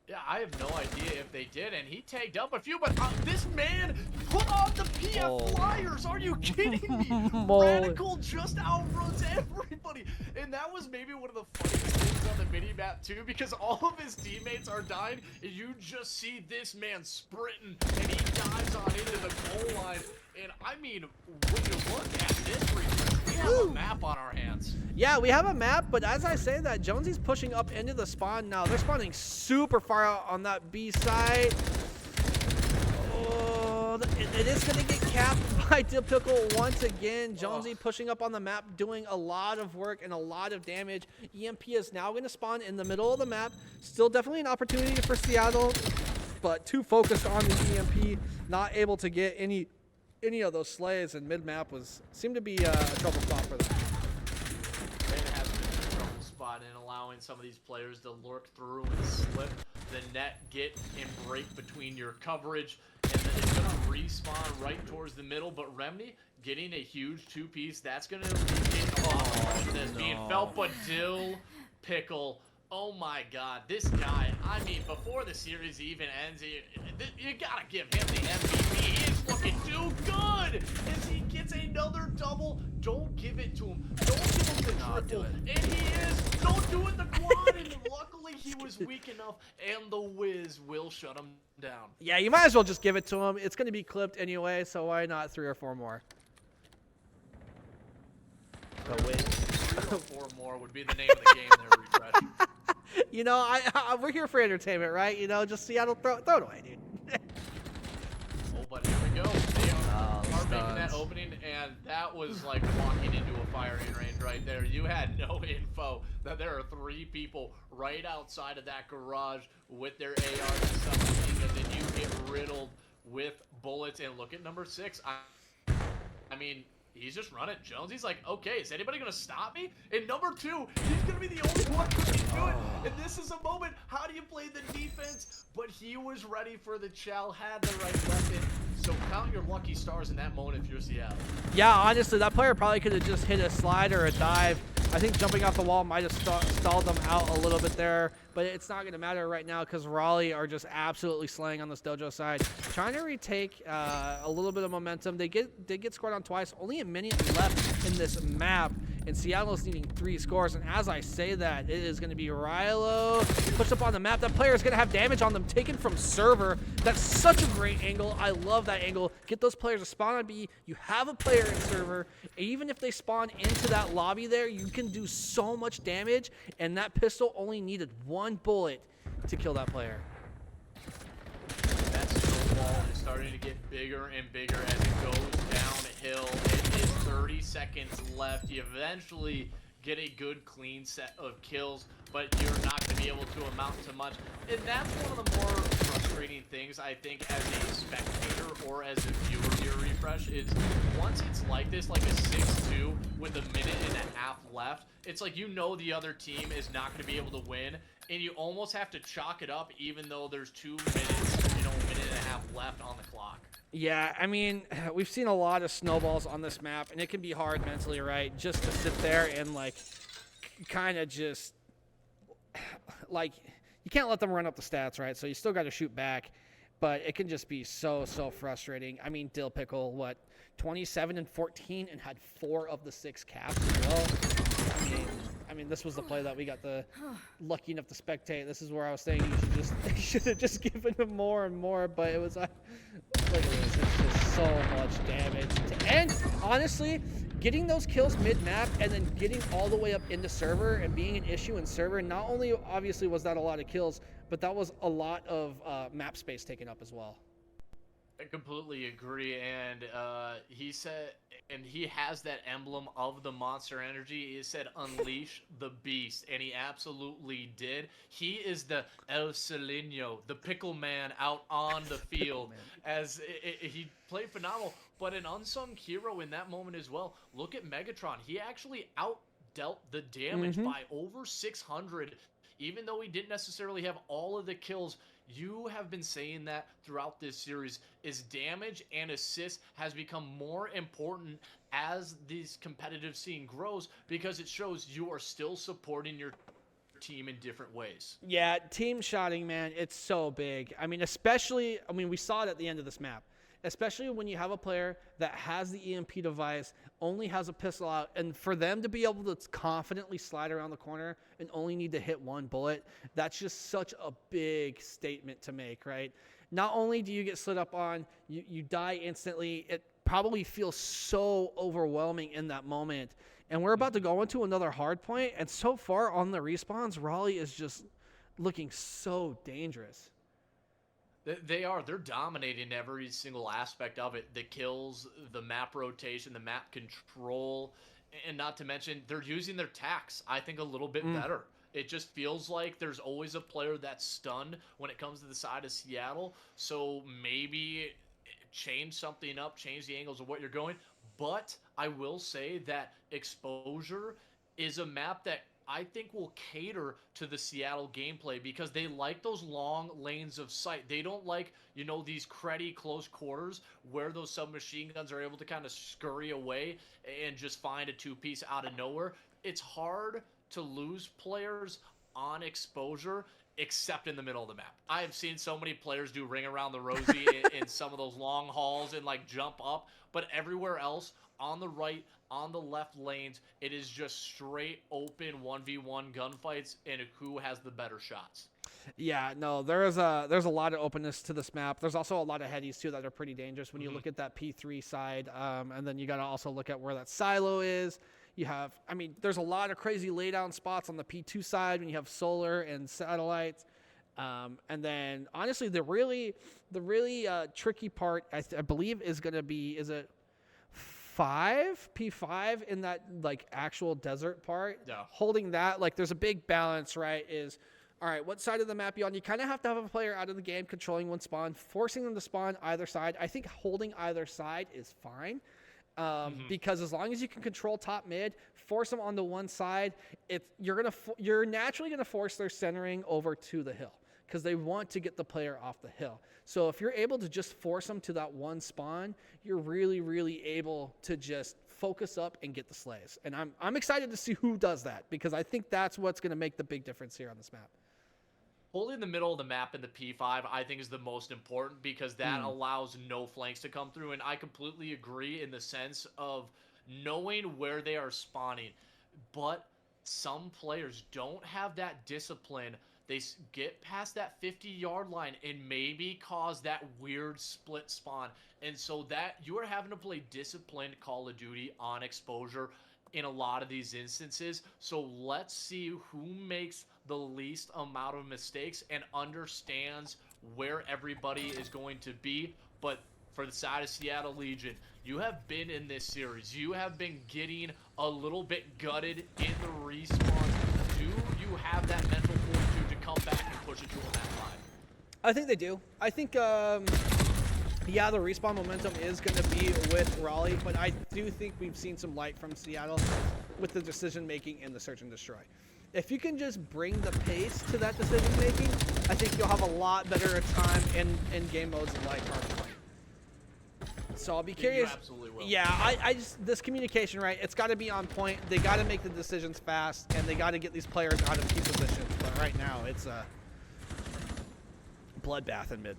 [SPEAKER 1] Yeah, I have no idea if they did, and he tagged up a few, but this man put on the PF Flyers. Are you kidding me? Radical just outruns everybody, and that was maybe one of the funniest things on the mini-map too, because all of his teammates are dying, and you just see this man sprinting, and he dives on into the goal line. And I mean, when you look at this refresh, we have a map on our hands.
[SPEAKER 2] Yeah, we have a map, but as I say that, Jonesy's pushing up into the spawn now. They're spawning super far out on that B side. Oh, it is going to get capped by Dip Pickle once again. Jonesy pushing up on the map, doing a lot of work and a lot of damage. EMP is now going to spawn in the middle of the map. Still definitely an opportunity for Seattle, but too focused on the EMP, not able to get any of those slays, and mid-map seemed to be a trouble spot for them.
[SPEAKER 1] It has been a trouble spot in allowing some of these players to lurk through and slip the net, get and break between your coverage, and then it's going to respawn right towards the middle. But Remedy getting a huge two-piece, that's going to get a lot of pressure that's being felt. But Dill Pickle, oh my God, this guy, I mean, before the series even ends, you gotta give him the MVP. He is looking too good as he gets another double. Don't give it to him. Don't give him the triple. And he is. Don't do it the quad. And luckily he was weak enough, and the Wiz will shut him down.
[SPEAKER 2] Yeah, you might as well just give it to him. It's going to be clipped anyway, so why not 3 or 4 more?
[SPEAKER 1] The Wiz. 3 or 4 more would be the name of the game there, Refresh.
[SPEAKER 2] You know, we're here for entertainment, right? You know, just Seattle, throw it away, dude.
[SPEAKER 1] Oh, but here we go. They are making that opening, and that was like walking into a firing range right there. You had no info that there are 3 people right outside of that garage with their ARs and stuff, and then you get riddled with bullets. And look at number 6. I mean, he's just running. Jones, he's like, okay, is anybody going to stop me? And number 2, he's going to be the only one who can do it. And this is a moment, how do you play the defense? But he was ready for the chow, had the right weapon. So count your lucky stars in that moment if you're Seattle.
[SPEAKER 2] Yeah, honestly, that player probably could have just hit a slide or a dive. I think jumping off the wall might have stalled them out a little bit there, but it's not going to matter right now because Raleigh are just absolutely slaying on this Dojo side. Trying to retake a little bit of momentum. They did get scored on twice. Only a minute left in this map, and Seattle is needing 3 scores. And as I say that, it is going to be Rilo pushed up on the map. That player is going to have damage on them, taken from server. That's such a great angle. I love that angle. Get those players to spawn on B. You have a player in server. Even if they spawn into that lobby there, you can do so much damage, and that pistol only needed 1 bullet to kill that player.
[SPEAKER 1] That snowball is starting to get bigger and bigger as it goes downhill. It is 30 seconds left. You eventually get a good clean set of kills, but you're not going to be able to amount to much. And that's one of the more frustrating things, I think, as a spectator or as a viewer here, Refresh, is once it's like this, like a 6-2 with a minute and a half left, it's like you know the other team is not going to be able to win, and you almost have to chalk it up even though there's 2 minutes, a minute and a half left on the clock.
[SPEAKER 2] Yeah, I mean, we've seen a lot of snowballs on this map, and it can be hard mentally, right? Just to sit there and, like, kind of just, like, you can't let them run up the stats, right? So you still got to shoot back, but it can just be so frustrating. I mean, Dill Pickle, what, 27 and 14 and had 4 of the 6 caps as well. I mean, this was the play that we got the lucky enough to spectate. This is where I was saying you should have just given him more and more, but it was look at this, it's just so much damage. And honestly, getting those kills mid-map and then getting all the way up into server and being an issue in server, not only obviously was that a lot of kills, but that was a lot of map space taken up as well.
[SPEAKER 1] I completely agree, and he said, and he has that emblem of the Monster Energy. He said, "Unleash the beast," and he absolutely did. He is the El Cileno, the pickle man out on the
[SPEAKER 2] Pickle
[SPEAKER 1] field,
[SPEAKER 2] man.
[SPEAKER 1] as he played phenomenal. But an unsung hero in that moment as well. Look at Megatron. He actually outdealt the damage
[SPEAKER 2] Mm-hmm.
[SPEAKER 1] by over 600, even though he didn't necessarily have all of the kills. You have been saying that throughout this series is damage and assist has become more important as this competitive scene grows, because it shows you are still supporting your team in different ways.
[SPEAKER 2] Yeah, team shotting, man, it's so big. I mean, we saw it at the end of this map. Especially when you have a player that has the EMP device, only has a pistol out, and for them to be able to confidently slide around the corner and only need to hit one bullet, that's just such a big statement to make, right? Not only do you get slid up on, you die instantly. It probably feels so overwhelming in that moment. And we're about to go into another hard point, and so far on the respawns, Raleigh is just looking so dangerous.
[SPEAKER 1] They are. They're dominating every single aspect of it. The kills, the map rotation, the map control, and not to mention they're using their tax, I think, a little bit
[SPEAKER 2] Mm.
[SPEAKER 1] better. It just feels like there's always a player that's stunned when it comes to the side of Seattle. So maybe change something up, change the angles of what you're going. But I will say that Exposure is a map that I think will cater to the Seattle gameplay, because they like those long lanes of sight. They don't like, these cruddy close quarters where those submachine guns are able to kind of scurry away and just find a two-piece out of nowhere. It's hard to lose players on Exposure except in the middle of the map. I have seen so many players do ring around the rosy in some of those long hauls and like jump up, but everywhere else on the right, on the left lanes, it is just straight open 1v1 gunfights and who has the better shots.
[SPEAKER 2] Yeah, no, there's a lot of openness to this map. There's also a lot of headies too that are pretty dangerous when you
[SPEAKER 1] Mm-hmm.
[SPEAKER 2] look at that P3 side, and then you got to also look at where that silo is. You have, there's a lot of crazy laydown spots on the P2 side when you have solar and satellites. And then honestly, the really tricky part I believe is going to be, is it P5 in that like actual desert part,
[SPEAKER 1] Yeah.
[SPEAKER 2] holding that, like there's a big balance, right? Is all right, what side of the map you on? You kind of have to have a player out of the game controlling one spawn, forcing them to spawn either side. I think holding either side is fine,
[SPEAKER 1] Mm-hmm.
[SPEAKER 2] because as long as you can control top mid, force them onto one side, you're naturally gonna force their centering over to the hill because they want to get the player off the hill. So if you're able to just force them to that one spawn, you're really, really able to just focus up and get the slays. And I'm excited to see who does that, because I think that's what's going to make the big difference here on this map.
[SPEAKER 1] Holding the middle of the map in the P5, I think, is the most important, because that allows no flanks to come through. And I completely agree in the sense of knowing where they are spawning. But some players don't have that discipline. They get past that 50-yard line and maybe cause that weird split spawn. And so that you are having to play disciplined Call of Duty on Exposure in a lot of these instances. So let's see who makes the least amount of mistakes and understands where everybody is going to be. But for the side of Seattle Legion, you have been in this series. You have been getting a little bit gutted in the respawn. Do you have that mental fortitude to come back and push it to a map 5?
[SPEAKER 2] I think they do. I think, yeah, the respawn momentum is going to be with Raleigh, but I do think we've seen some light from Seattle with the decision making and the search and destroy. If you can just bring the pace to that decision making, I think you'll have a lot better time in game modes like Hardpoint. So I'll be curious.
[SPEAKER 1] You absolutely will.
[SPEAKER 2] Yeah, I just, this communication, right? It's got to be on point. They got to make the decisions fast, and they got to get these players out of key positions. But right now, it's a bloodbath in mid.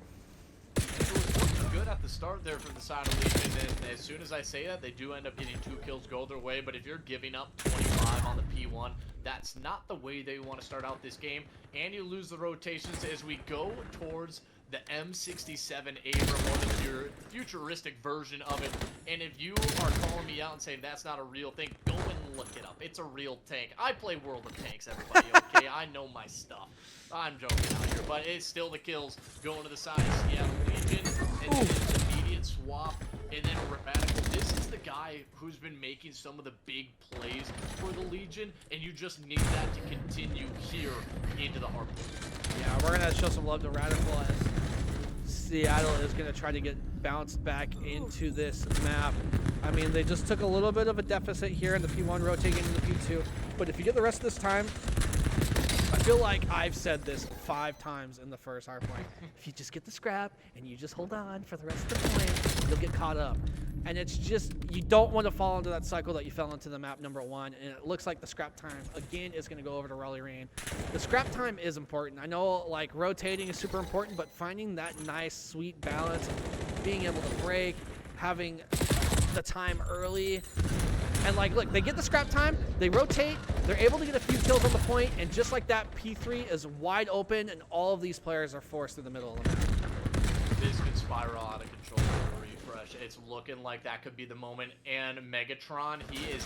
[SPEAKER 1] It was looking good at the start there for the side of Legion, and as soon as I say that, they do end up getting 2 kills go their way. But if you're giving up 25 on the P1, that's not the way they want to start out this game, and you lose the rotations as we go towards the M67 Abram, or the futuristic version of it. And if you are calling me out and saying that's not a real thing, go and look it up. It's a real tank. I play World of Tanks, everybody, okay? I know my stuff. I'm joking out here, but it's still the kills going to the side of Seattle Legion, and it is the who's been making some of the big plays for the Legion, and you just need that to continue here into the hardpoint.
[SPEAKER 2] Yeah, we're gonna show some love to Radical as Seattle is gonna try to get bounced back into this map. I mean, they just took a little bit of a deficit here in the P1 rotating into the P2, but if you get the rest of this time, I feel like I've said this 5 times in the first hardpoint. If you just get the scrap and you just hold on for the rest of the point, you'll get caught up. And it's just, you don't want to fall into that cycle that you fell into the map number 1. And it looks like the scrap time, again, is going to go over to Raleigh Rain. The scrap time is important. I know, like, rotating is super important, but finding that nice, sweet balance, being able to break, having the time early. And, like, look, they get the scrap time, they rotate, they're able to get a few kills on the point, and just like that, P3 is wide open, and all of these players are forced through the middle of the map.
[SPEAKER 1] This could spiral out of control for Refresh. It's looking like that could be the moment. And Megatron, he is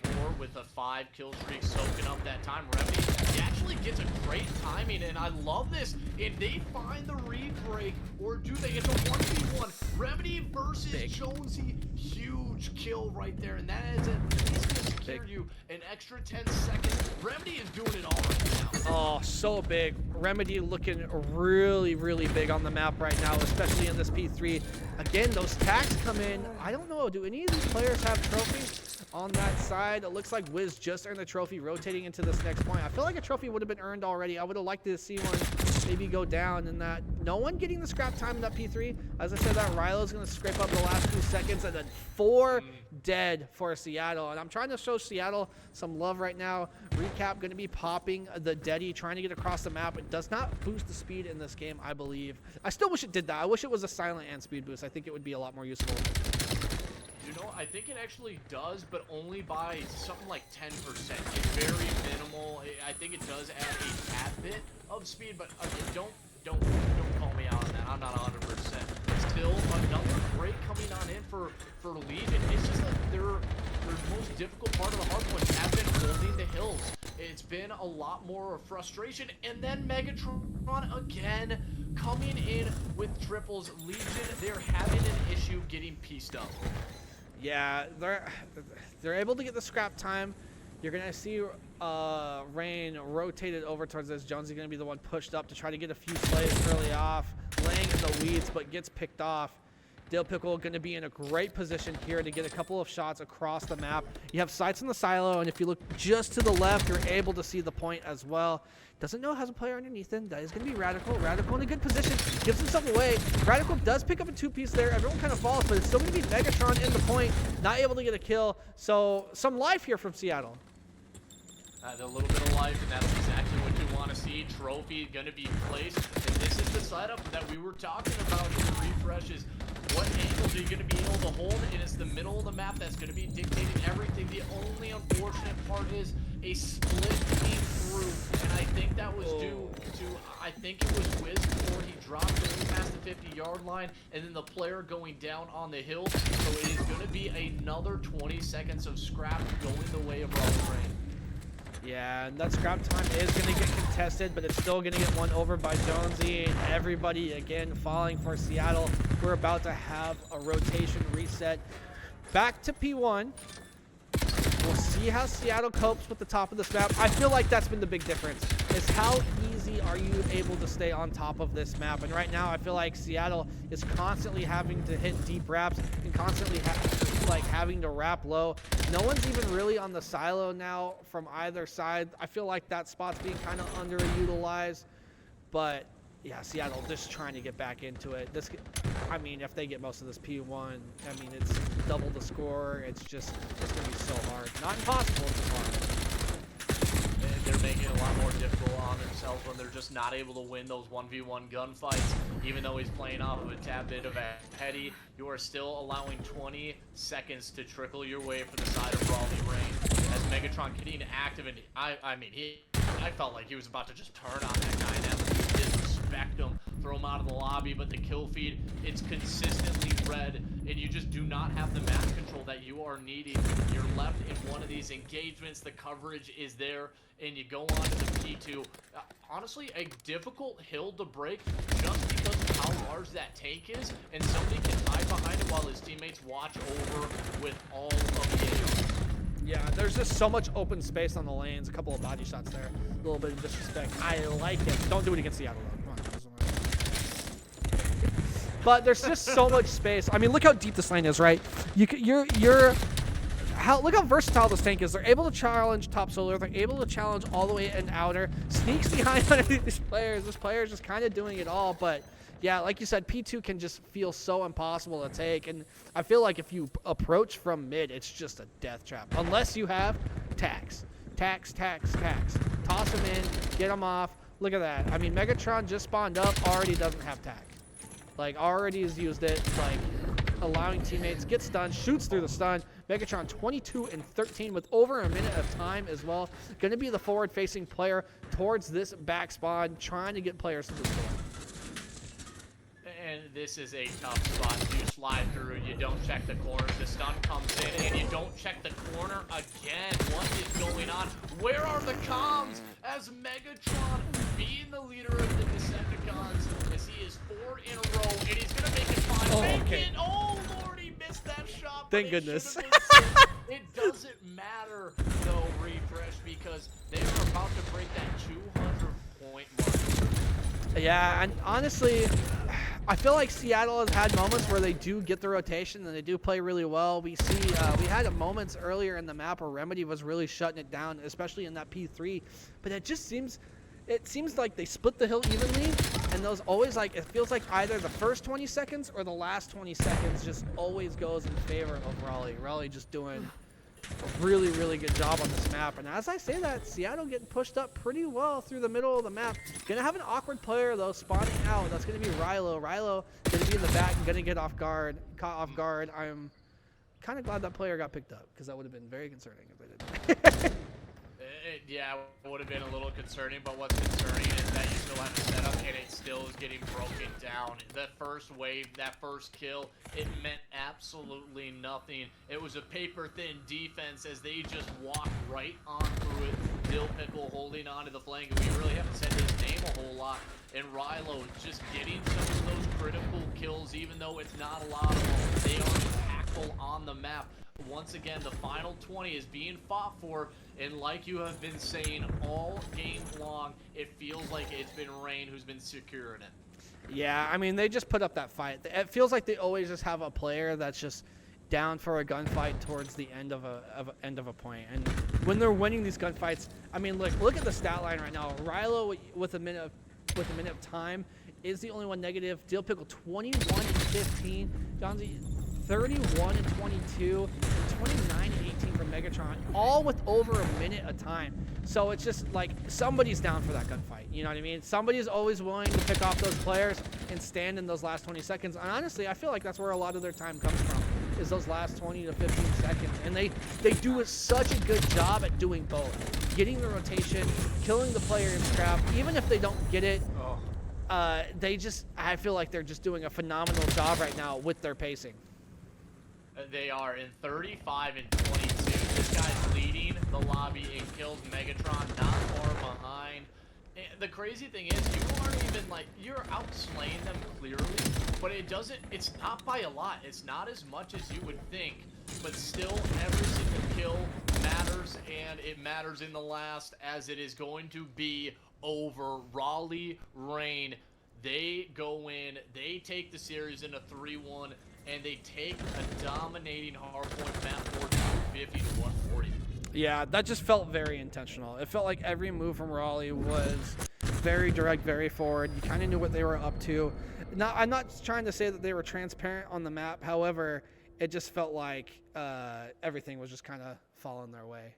[SPEAKER 1] 8-4 with a 5-kill streak, soaking up that time. Remedy, he actually gets a great timing, and I love this. If they find the re-break, or do they get the 1v1? Remedy versus Jonesy, huge kill right there, and that is at least going to secure you an extra 10 seconds. Remedy is doing it all right now.
[SPEAKER 2] Oh, so big. Remedy looking really, really big on the map right now, especially in this P3. Again, those tacks come in. I don't know, do any of these players have trophies on that side? It looks like Wiz just earned a trophy rotating into this next point. I feel like a trophy would have been earned already. I would have liked to see one maybe go down in that. No one getting the scrap time in that P3. As I said, that Rilo's going to scrape up the last few seconds, and then 4 dead for Seattle. And I'm trying to show Seattle some love right now. Recap going to be popping the Deady, trying to get across the map. It does not boost the speed in this game, I believe. I still wish it did that. I wish it was a silent and speed boost. I think it would be a lot more useful.
[SPEAKER 1] You know, I think it actually does, but only by something like 10%. It's very minimal. I think it does add a tad bit of speed, but again, don't call me out on that. I'm not 100%. Still, another break coming on in for Legion. It's just that their most difficult part of the hardpoint have been holding the hills. It's been a lot more frustration, and then Megatron again coming in with triples. Legion, they're having an issue getting pieced up.
[SPEAKER 2] Yeah, they're able to get the scrap time. You're going to see Rain rotated over towards this. Jonesy going to be the one pushed up to try to get a few plays early off, laying in the weeds, but gets picked off. Dill Pickle going to be in a great position here to get a couple of shots across the map. You have sights in the silo, and if you look just to the left, you're able to see the point as well. Doesn't know has a player underneath him. That is going to be Radical. Radical in a good position. Gives himself away. Radical does pick up a 2-piece there. Everyone kind of falls, but it's still going to be Megatron in the point. Not able to get a kill. So some life here from Seattle.
[SPEAKER 1] A little bit of life, and that's exactly what you want to see. Trophy going to be placed, and this is the setup that we were talking about in the refreshes. What angles are you going to be able to hold? And it's the middle of the map that's going to be dictating everything. The only unfortunate part is a split came through, and I think that was due to, I think it was Wiz before he dropped it past the 50-yard line, and then the player going down on the hill. So it is going to be another 20 seconds of scrap going the way of Raleigh Rain.
[SPEAKER 2] Yeah, and that scrap time is going to get contested, but it's still going to get won over by Jonesy, and everybody, again, falling for Seattle. We're about to have a rotation reset. Back to P1. We'll see how Seattle copes with the top of this map. I feel like that's been the big difference, is how easy are you able to stay on top of this map. And right now, I feel like Seattle is constantly having to hit deep wraps and constantly having to wrap low. No one's even really on the silo now from either side. I feel like that spot's being kind of underutilized, but yeah, Seattle just trying to get back into it. I mean, if they get most of this P1, I mean, it's double the score. It's going to be so hard. Not impossible, it's just hard.
[SPEAKER 1] And they're making it a lot more difficult on themselves when they're just not able to win those 1v1 gunfights. Even though he's playing off of a tad bit of a heady, you are still allowing 20 seconds to trickle your way for the side of Raleigh Rain. As Megatron getting active, and I felt like he was about to just turn on that guy and have to disrespect him, throw him out of the lobby, but the kill feed, it's consistently red, and you just do not have the map control that you are needing. You're left in one of these engagements, the coverage is there, and you go on to the P2. Honestly, a difficult hill to break just because of how large that tank is, and somebody can hide behind it while his teammates watch over with all of the ARs.
[SPEAKER 2] Yeah, there's just so much open space on the lanes. A couple of body shots there. A little bit of disrespect. I like it. Don't do it against Seattle, though. Come on. But there's just so much space. I mean, look how deep this lane is, right? Look how versatile this tank is. They're able to challenge top solar. They're able to challenge all the way in outer. Sneaks behind one of these players. This player is just kind of doing it all, but yeah, like you said, P2 can just feel so impossible to take, and I feel like if you approach from mid, it's just a death trap. Unless you have tax. Toss him in, get him off. Look at that. I mean, Megatron just spawned up, already doesn't have tac. Like, already has used it, like, allowing teammates, get stunned, shoots through the stun. Megatron 22 and 13 with over a minute of time as well. Going to be the forward-facing player towards this back spawn, trying to get players to the door.
[SPEAKER 1] And this is a tough spot to slide through. You don't check the corners. The stun comes in, and you don't check the corner again. What is going on? Where are the comms? As Megatron being the leader of the Decepticons, as he is 4 in a row, and he's going to make it 5. Oh, Lord, he missed that shot.
[SPEAKER 2] Thank goodness.
[SPEAKER 1] It doesn't matter, though, Refresh, because they are about to break that 200-point mark.
[SPEAKER 2] Yeah, and honestly, I feel like Seattle has had moments where they do get the rotation and they do play really well. We had moments earlier in the map where Remedy was really shutting it down, especially in that P3. But it seems like they split the hill evenly, and those always, like, it feels like either the first 20 seconds or the last 20 seconds just always goes in favor of Raleigh. Raleigh just doing a really, really good job on this map. And as I say that, Seattle getting pushed up pretty well through the middle of the map. Gonna have an awkward player, though, spawning out. That's gonna be Rilo. Rilo gonna be in the back and gonna get caught off guard. I'm kind of glad that player got picked up, because that would have been very concerning if they didn't.
[SPEAKER 1] Yeah, it would have been a little concerning, but what's concerning is that you still have the setup, and it still is getting broken down. The first wave, that first kill, it meant absolutely nothing. It was a paper-thin defense as they just walked right on through it. Dill Pickle holding on to the flank, and we really haven't said his name a whole lot. And Rilo just getting some of those critical kills, even though it's not a lot of them. They are impactful on the map. Once again, the final 20 is being fought for, and like you have been saying all game long, it feels like it's been Rain who's been securing it.
[SPEAKER 2] Yeah, I mean, they just put up that fight. It feels like they always just have a player that's just down for a gunfight towards the end of a point. And when they're winning these gunfights, I mean, look at the stat line right now. Rilo with a minute of time is the only one negative. Dill Pickle 21 and 15. Donzi 31 and 22, and 29 and 18 for Megatron, all with over a minute of time. So it's just like somebody's down for that gunfight. You know what I mean? Somebody's always willing to pick off those players and stand in those last 20 seconds. And honestly, I feel like that's where a lot of their time comes from, is those last 20 to 15 seconds. And they do such a good job at doing both. Getting the rotation, killing the player in scrap, even if they don't get it. I feel like they're just doing a phenomenal job right now with their pacing.
[SPEAKER 1] They are in 35 and 22. This guy's leading the lobby in kills. Megatron not far behind. And the crazy thing is, you aren't even you're outslaying them clearly, but it's not by a lot. It's not as much as you would think, but still every single kill matters, and it matters in the last, as it is going to be over. Raleigh Rain, they go in, they take the series in a 3-1, and they take a dominating hardpoint map board 250 to 140.
[SPEAKER 2] Yeah, that just felt very intentional. It felt like every move from Raleigh was very direct, very forward. You kind of knew what they were up to. Now, I'm not trying to say that they were transparent on the map. However, it just felt like everything was just kind of falling their way.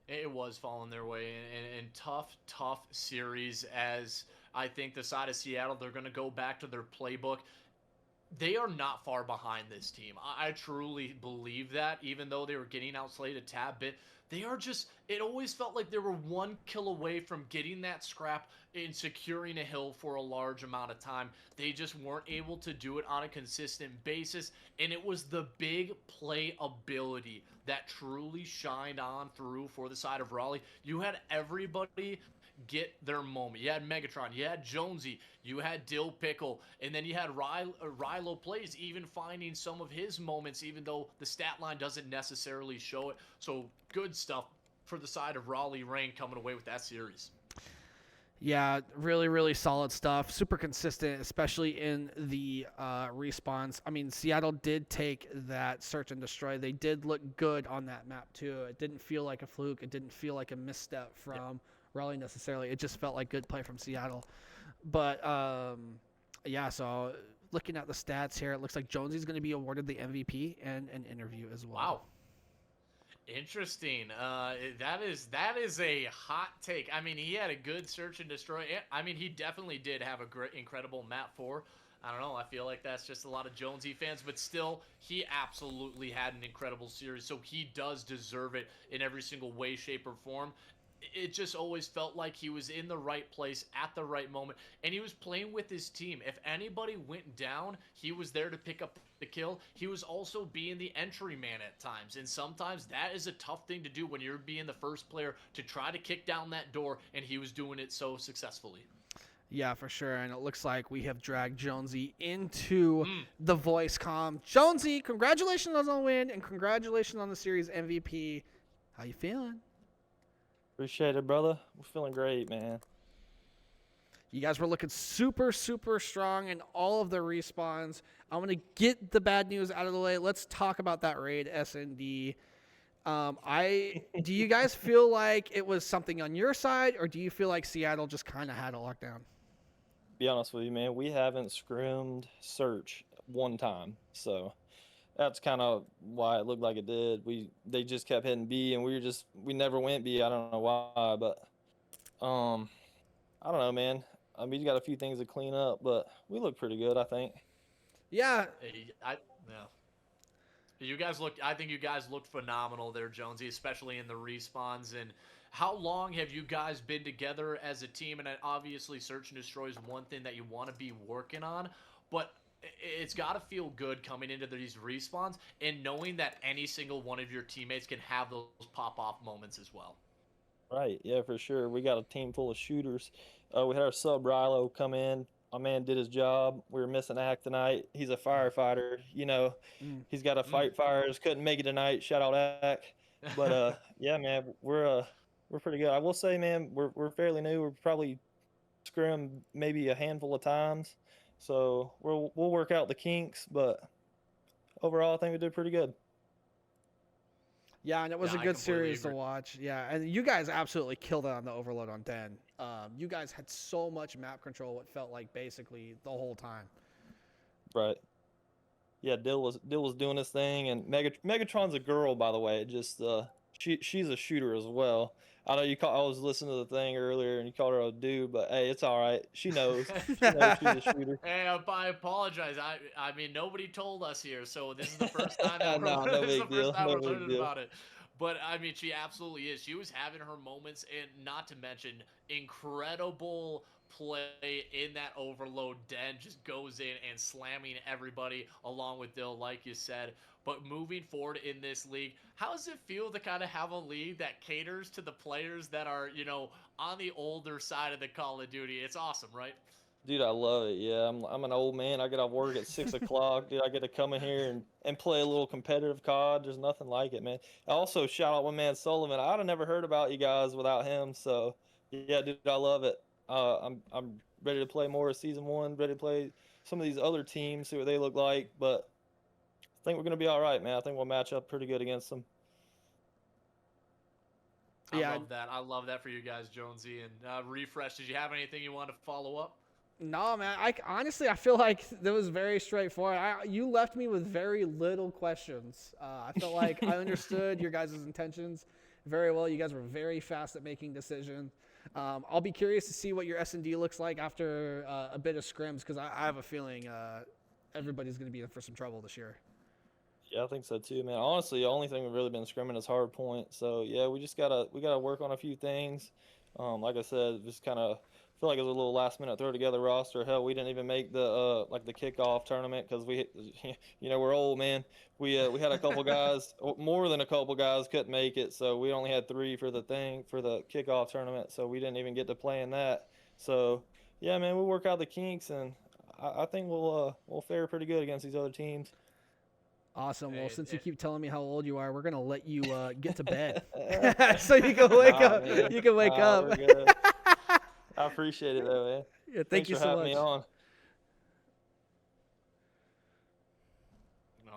[SPEAKER 1] It was falling their way, and tough series, as I think the side of Seattle, they're going to go back to their playbook. They are not far behind this team. I truly believe that, even though they were getting outslayed a tad bit. They are just, it always felt like they were one kill away from getting that scrap and securing a hill for a large amount of time. They just weren't able to do it on a consistent basis, and it was the big play ability that truly shined on through for the side of Raleigh. You had everybody get their moment. You had Megatron, you had Jonesy, you had Dill Pickle, and then you had Rilo Plays even finding some of his moments, even though the stat line doesn't necessarily show it. So good stuff for the side of Raleigh Rain coming away with that series.
[SPEAKER 2] Yeah, really, really solid stuff. Super consistent, especially in the respawns. I mean, Seattle did take that search and destroy. They did look good on that map, too. It didn't feel like a fluke. It didn't feel like a misstep from Raleigh necessarily. It just felt like good play from Seattle. But, yeah, so looking at the stats here, it looks like Jonesy's going to be awarded the MVP and an interview as well.
[SPEAKER 1] Wow. Interesting. That is a hot take. I mean, he had a good search and destroy. I mean, he definitely did have a great, incredible map 4. I don't know. I feel like that's just a lot of Jonesy fans, but still, he absolutely had an incredible series. So he does deserve it in every single way, shape, or form. It just always felt like he was in the right place at the right moment, and he was playing with his team. If anybody went down, he was there to pick up the kill. He was also being the entry man at times, and sometimes that is a tough thing to do when you're being the first player to try to kick down that door, and he was doing it so successfully.
[SPEAKER 2] Yeah, for sure. And it looks like we have dragged Jonesy into the voice comm. Jonesy, congratulations on the win and congratulations on the series MVP. How you feeling?
[SPEAKER 3] Appreciate it, brother. We're feeling great, man.
[SPEAKER 2] You guys were looking super, super strong in all of the respawns. I'm going to get the bad news out of the way. Let's talk about that raid, SND. Do you guys feel like it was something on your side, or do you feel like Seattle just kind of had a lockdown?
[SPEAKER 3] Be honest with you, man, we haven't scrimmed search one time, so that's kind of why it looked like it did. They just kept hitting B, and we never went B. I don't know why, but I don't know, man. I mean, you got a few things to clean up, but we look pretty good, I think.
[SPEAKER 2] Yeah.
[SPEAKER 1] Yeah. You guys looked. I think you guys looked phenomenal there, Jonesy, especially in the respawns. And how long have you guys been together as a team? And obviously, search and destroy is one thing that you want to be working on, but it's got to feel good coming into these respawns and knowing that any single one of your teammates can have those pop-off moments as well.
[SPEAKER 3] Right, yeah, for sure. We got a team full of shooters. We had our sub Rilo come in. My man did his job. We were missing Ack tonight. He's a firefighter. He's got to fight fires. Couldn't make it tonight. Shout out Ack. But yeah, man, we're pretty good. I will say, man, we're fairly new. We're probably scrim maybe a handful of times. So we'll work out the kinks, but overall, I think we did pretty good.
[SPEAKER 2] Yeah, and it was a good series to watch. Yeah, and you guys absolutely killed it on the overload on Den. You guys had so much map control, it felt like basically the whole time.
[SPEAKER 3] Right. Yeah, Dill was doing his thing, and Megatron's a girl, by the way. Just she's a shooter as well. I know I was listening to the thing earlier, and you called her a dude, but hey, it's all right. She knows. She knows she's a shooter.
[SPEAKER 1] Hey, I apologize. I mean, nobody told us here, so this is the first time that
[SPEAKER 3] no big deal.
[SPEAKER 1] We're learning about it. But I mean, she absolutely is. She was having her moments, and not to mention incredible play in that overload. Den just goes in and slamming everybody along with Dill, like you said. But moving forward in this league, how does it feel to kind of have a league that caters to the players that are, on the older side of the Call of Duty? It's awesome, right?
[SPEAKER 3] Dude, I love it. Yeah, I'm an old man. I get off work at 6 o'clock. Dude, I get to come in here and play a little competitive COD. There's nothing like it, man. I also shout out my man Sullivan. I'd have never heard about you guys without him. So, yeah, dude, I love it. I'm ready to play more of Season 1, ready to play some of these other teams, see what they look like. But I think we're going to be all right, man. I think we'll match up pretty good against them.
[SPEAKER 1] I love that. I love that for you guys, Jonesy. And Refresh, did you have anything you want to follow up?
[SPEAKER 2] No, man. I feel like that was very straightforward. You left me with very little questions. I felt like I understood your guys' intentions very well. You guys were very fast at making decisions. I'll be curious to see what your S&D looks like after a bit of scrims, because I have a feeling everybody's going to be in for some trouble this year.
[SPEAKER 3] Yeah, I think so too, man. Honestly, the only thing we've really been scrimming is hard point. So yeah, we gotta work on a few things. Like I said, just kind of feel like it was a little last minute throw together roster. Hell, we didn't even make the like the kickoff tournament because we, we're old, man. We had a couple guys, more than a couple guys couldn't make it, so we only had 3 for the kickoff tournament, so we didn't even get to play in that. So yeah, man, we'll work out the kinks, and I think we'll fare pretty good against these other teams.
[SPEAKER 2] Awesome. Well, since you
[SPEAKER 1] And
[SPEAKER 2] keep telling me how old you are, we're gonna let you get to bed, so you can wake up.
[SPEAKER 3] Man.
[SPEAKER 2] You can wake up.
[SPEAKER 3] We're good. I appreciate it though, man.
[SPEAKER 2] Yeah, thank
[SPEAKER 3] Thanks
[SPEAKER 2] you
[SPEAKER 3] for
[SPEAKER 2] so
[SPEAKER 3] having
[SPEAKER 2] much.
[SPEAKER 3] me on.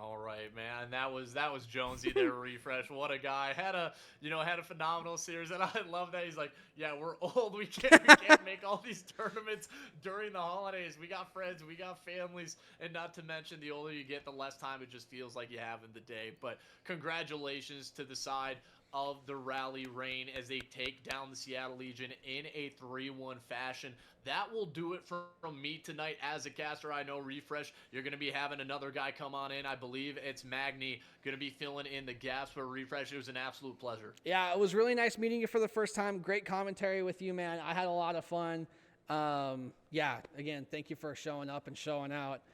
[SPEAKER 1] all right, man. That was Jonesy there, refresh. What a guy. Had a phenomenal series, and I love that he's like, yeah, we're old. We can't make all these tournaments during the holidays. We got friends, we got families, and not to mention the older you get, the less time it just feels like you have in the day. But congratulations to the side of the Raleigh Reign as they take down the Seattle Legion in a 3-1 fashion. That will do it from me tonight as a caster. I know, Refresh, you're going to be having another guy come on in. I believe it's Magni going to be filling in the gaps for Refresh. It was an absolute pleasure.
[SPEAKER 2] Yeah, it was really nice meeting you for the first time. Great commentary with you, man. I had a lot of fun. Yeah, again, thank you for showing up and showing out.